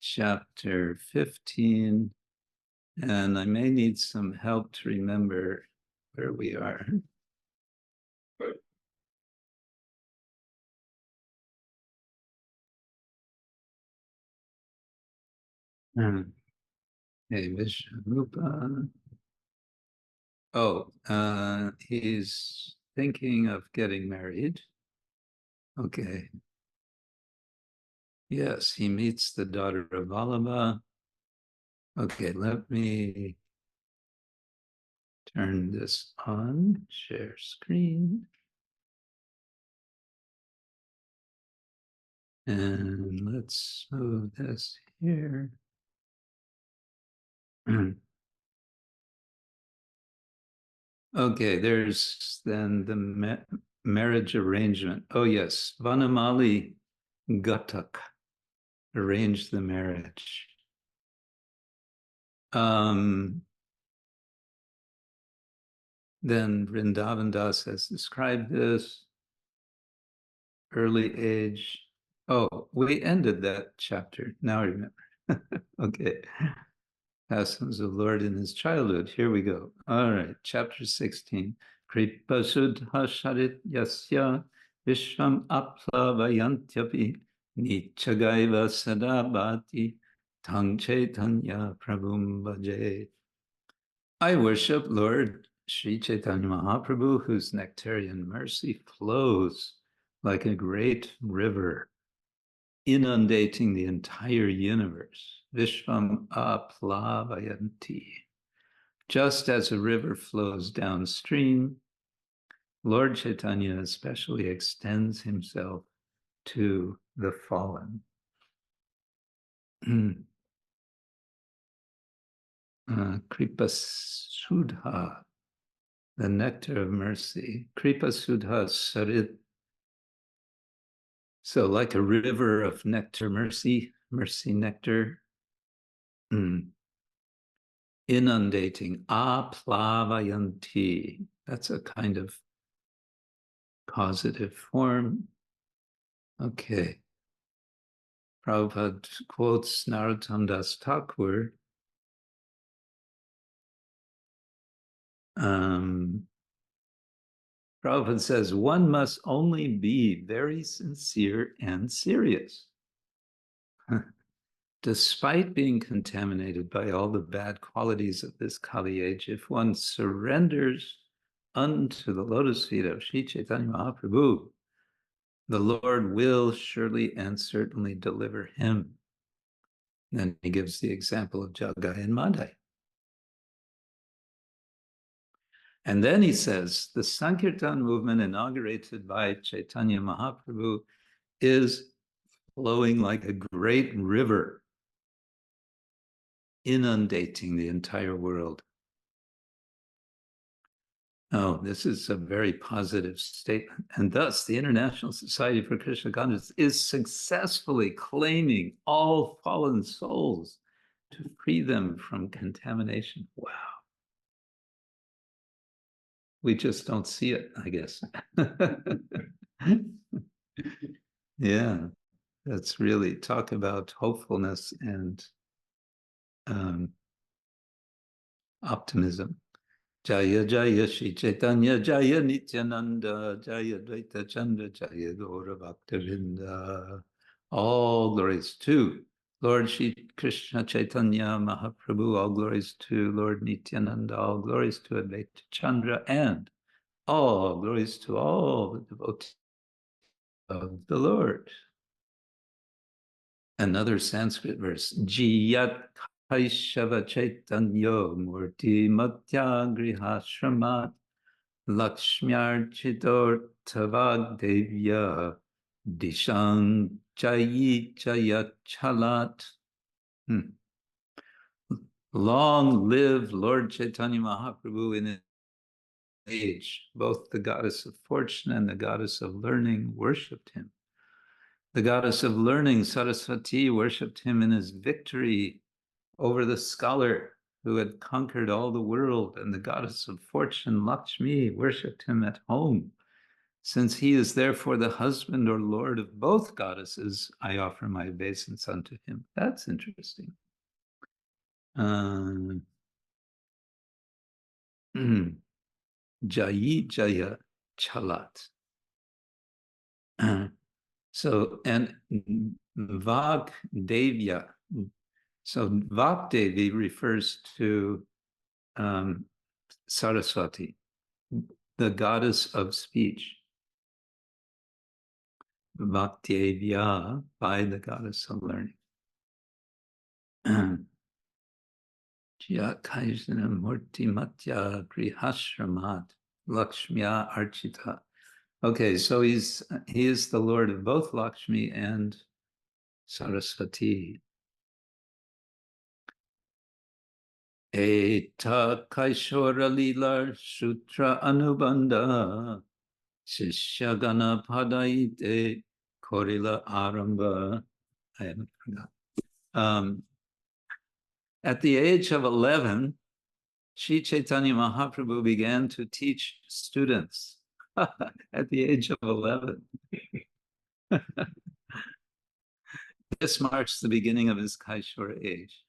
chapter 15, and I may need some help to remember where we are. Hey, Vishnurupa. Oh, he's thinking of getting married. Okay. Yes, he meets the daughter of Vallabha. Okay, let me turn this on, share screen. And let's move this here. Okay, there's then the marriage arrangement. Oh yes, Vanamali Gatak arranged the marriage. Then Vrindavan Das has described this. Early age. Oh, we ended that chapter. Now I remember. Okay. Pastimes of the Lord in his childhood. Here we go. All right, chapter 16. Kripa Shuddha Sharit Yasya Vishvam Aplavayantyapi Nichagaiva Sadabhati Tang Chaitanya Prabhum Bhaje. I worship Lord Sri Chaitanya Mahaprabhu, whose nectarian mercy flows like a great river, inundating the entire universe. Vishvam aplavayanti. Just as a river flows downstream, Lord Chaitanya especially extends himself to the fallen. Kripa Shuddha, the nectar of mercy. Kripa Shuddha Sarit. So like a river of nectar, mercy nectar, inundating, aplavayanti. That's a kind of causative form. Okay. Prabhupada quotes Narottama Das Thakur. Prabhupada says, one must only be very sincere and serious. Despite being contaminated by all the bad qualities of this Kali age, if one surrenders unto the lotus feet of Sri Chaitanya Mahaprabhu, the Lord will surely and certainly deliver him. Then he gives the example of Jagai and Madai. And then he says, the Sankirtan movement inaugurated by Chaitanya Mahaprabhu is flowing like a great river, inundating the entire world. Oh, this is a very positive statement. And thus, the International Society for Krishna Consciousness is successfully claiming all fallen souls to free them from contamination. Wow. We just don't see it, I guess. Yeah, that's really, talk about hopefulness and optimism. Jaya Jaya Shri Chaitanya Jaya Nityananda Jaya Dvaita Chandra Jaya Gaura Bhakta-vrinda. All glories to Lord Shri Krishna Chaitanya Mahaprabhu, all glories to Lord Nityananda, all glories to Advaita Chandra, and all glories to all the devotees of the Lord. Another Sanskrit verse, Jiyat Kaishava Chaitanyo Murti Matya Grihashramat Lakshmyar Chidor Tavad Devya Dishang Jayi Jayat Chalat. Long live Lord Chaitanya Mahaprabhu in his age. Both the goddess of fortune and the goddess of learning worshipped him. The goddess of learning, Saraswati, worshipped him in his victory over the scholar who had conquered all the world, and the goddess of fortune, Lakshmi, worshipped him at home. Since he is therefore the husband or lord of both goddesses, I offer my obeisance unto him. That's interesting. Jayi Jaya Chalat. So, and Vag Devya. So Vag Devi refers to Saraswati, the goddess of speech. Vag Devya, by the goddess of learning. Jya Kaishana Murti Matya Grihashramat Lakshmya Archita. Okay, so he is the Lord of both Lakshmi and Saraswati. Eta Kaishora-līlā Sutra Anubandha Shishya-gana Padaite Korila Aramba. I haven't forgotten. At the age of 11, Sri Chaitanya Mahaprabhu began to teach students. At the age of 11. This marks the beginning of his Kaishora age.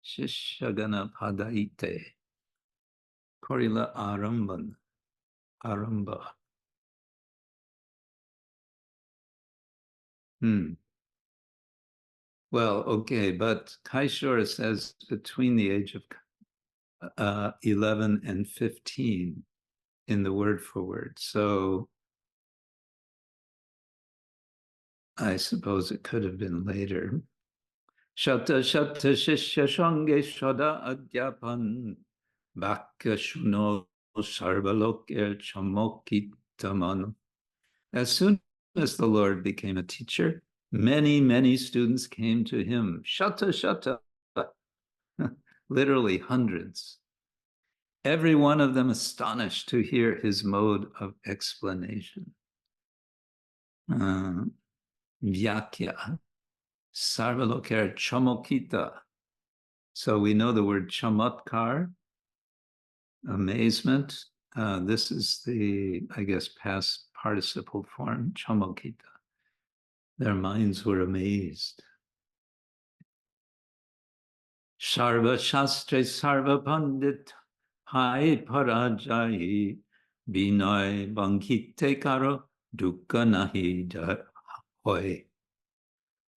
Shishya-gana Padaite Korila Aramba. Well, okay, but Kaishora says between the age of 11 and 15 in the word for word. So I suppose it could have been later. Shata Shata Shishya Shange Shada Adyapan Bhakya Shuno Sarvaloke Chamokitamano. As soon as the Lord became a teacher, many, many students came to him. Shata Shata, literally hundreds. Every one of them astonished to hear his mode of explanation. Vyakya, Sarvalokera Chamokita. So we know the word chamatkar, amazement. This is the, I guess, past participle form, chamokita. Their minds were amazed. Sarva Shastre Sarva Pandit Hai Parajayi Binay Bankite Karo Dukkha Nahi Hoy.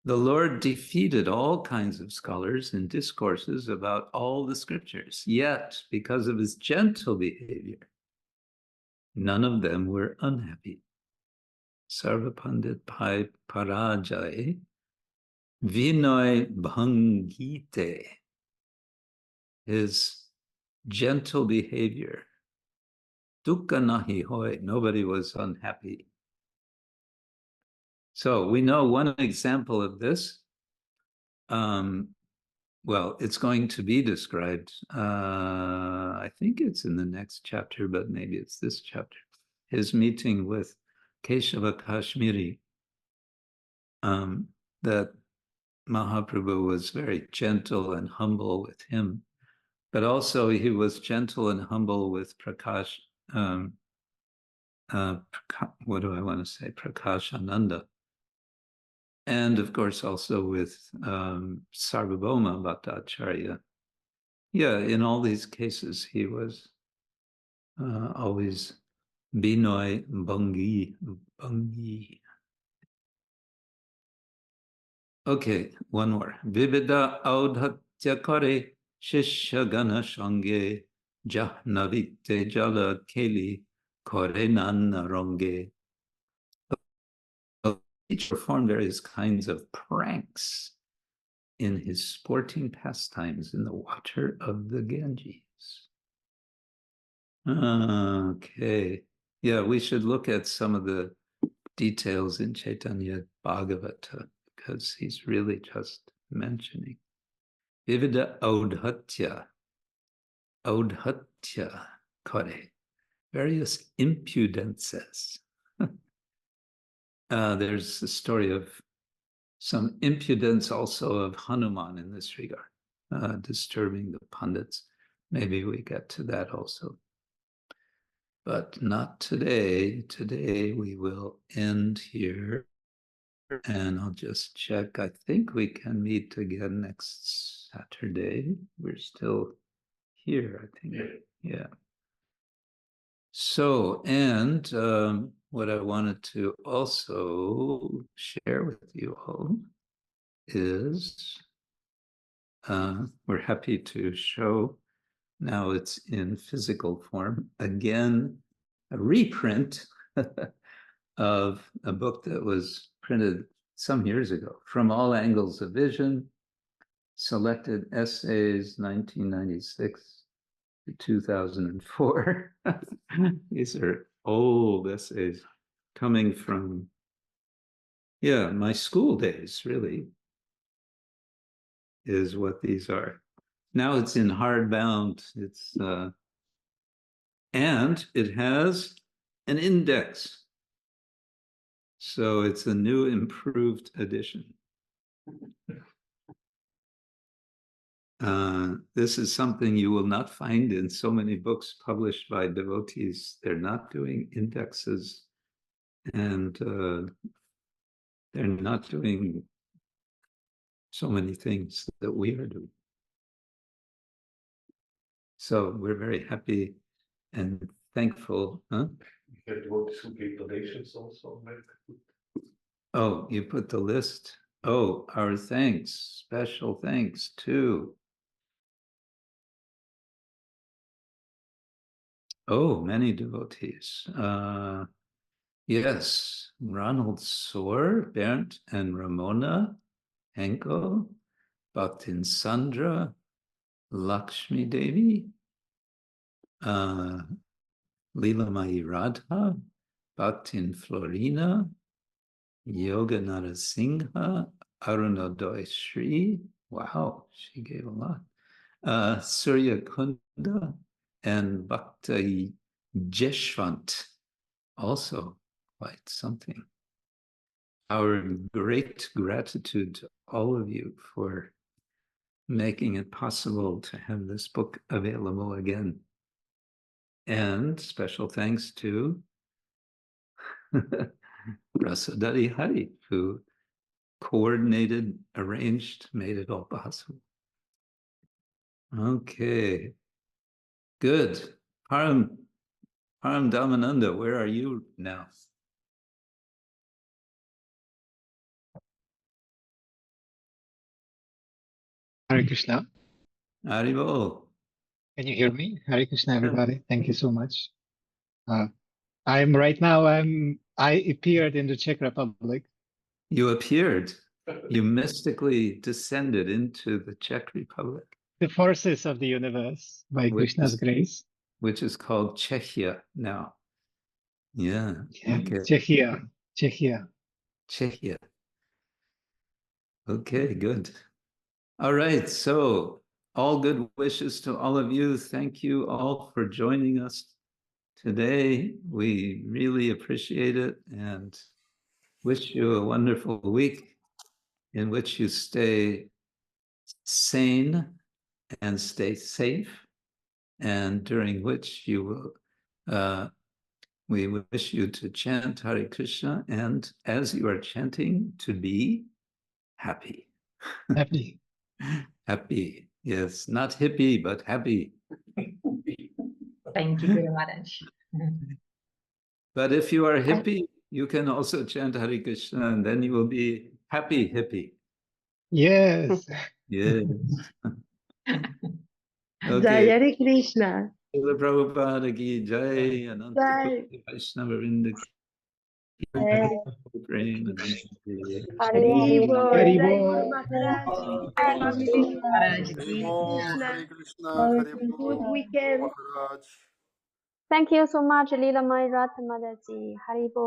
The Lord defeated all kinds of scholars in discourses about all the scriptures, yet because of his gentle behavior, none of them were unhappy. Sarva Pandit Pai Parajai Vinoy Bhangite. His gentle behavior. Dukkha nahi hoy. Nobody was unhappy. So we know one example of this. Well, it's going to be described. I think it's in the next chapter, but maybe it's this chapter. His meeting with Keshava Kashmiri. That Mahaprabhu was very gentle and humble with him, but also he was gentle and humble with Prakash. What do I want to say? Prakashananda. And of course, also with Sarvabhauma Bhattacharya. Yeah, in all these cases, he was always Binoy Bhangi. Okay, one more. Vivida audhatyakare shishya gana shange jahnavite jala keli kore nannaronge. He performed various kinds of pranks in his sporting pastimes in the water of the Ganges. Okay. Yeah, we should look at some of the details in Chaitanya Bhagavata, because he's really just mentioning. Vivida audhatya kare, various impudences. There's a story of some impudence also of Hanuman in this regard, disturbing the Pandits. Maybe we get to that also. But not today. Today we will end here. And I'll just check. I think we can meet again next Saturday. We're still here, I think. Yeah. So, and what I wanted to also share with you all is we're happy to show, now it's in physical form, again, a reprint of a book that was printed some years ago, From All Angles of Vision, Selected Essays, 1996 to 2004. These are old essays coming from, yeah, my school days, really, is what these are. Now it's in hardbound. It's and it has an index. So it's a new improved edition. This is something you will not find in so many books published by devotees. They're not doing indexes, and they're not doing so many things that we are doing. So we're very happy and thankful. Huh? You have devotees who give donations also. Oh, you put the list. Oh, our thanks, special thanks to. Oh, many devotees. Yes, Ronald Soar, Bernd and Ramona, Henko, Bhaktin Sandra, Lakshmi Devi, Leela Mai Radha, Bhaktin Florina, Yoga Narasingha, Arunodoy Shri. Wow, she gave a lot. Surya Kunda and Bhakti Jeshwant, also quite something. Our great gratitude to all of you for making it possible to have this book available again. And special thanks to Rasadari Hari, who coordinated, arranged, made it all possible. Okay, good. Param Damananda, where are you now? Hare Krishna. Haribol. Can you hear me? Hare Krishna, everybody. Thank you so much. I appeared in the Czech Republic. You appeared. You mystically descended into the Czech Republic. The forces of the universe, by Krishna's grace. Which is called Czechia now. Yeah. Okay. Czechia. Okay, good. All right. So all good wishes to all of you. Thank you all for joining us today. We really appreciate it and wish you a wonderful week in which you stay sane and stay safe, and during which you will, we wish you to chant Hare Krishna, and as you are chanting, to be happy. Happy. Happy. Yes, not hippie, but happy. Thank you very much. But if you are hippie, you can also chant Hare Krishna, and then you will be happy hippie. Yes. Yes. Jai Okay. Hare Krishna. Srila Prabhupada ki jai, Ananta Jai. Koti Vaishnava Vrinda ki Jai. Prema. Haribo. Hare Jai Bol. Guru Maharaj. Hare Krishna, Hare Good Bol, weekend. Maharaj. Thank you so much, Lila Mai Rādhā-mādhava-ji. Haribo.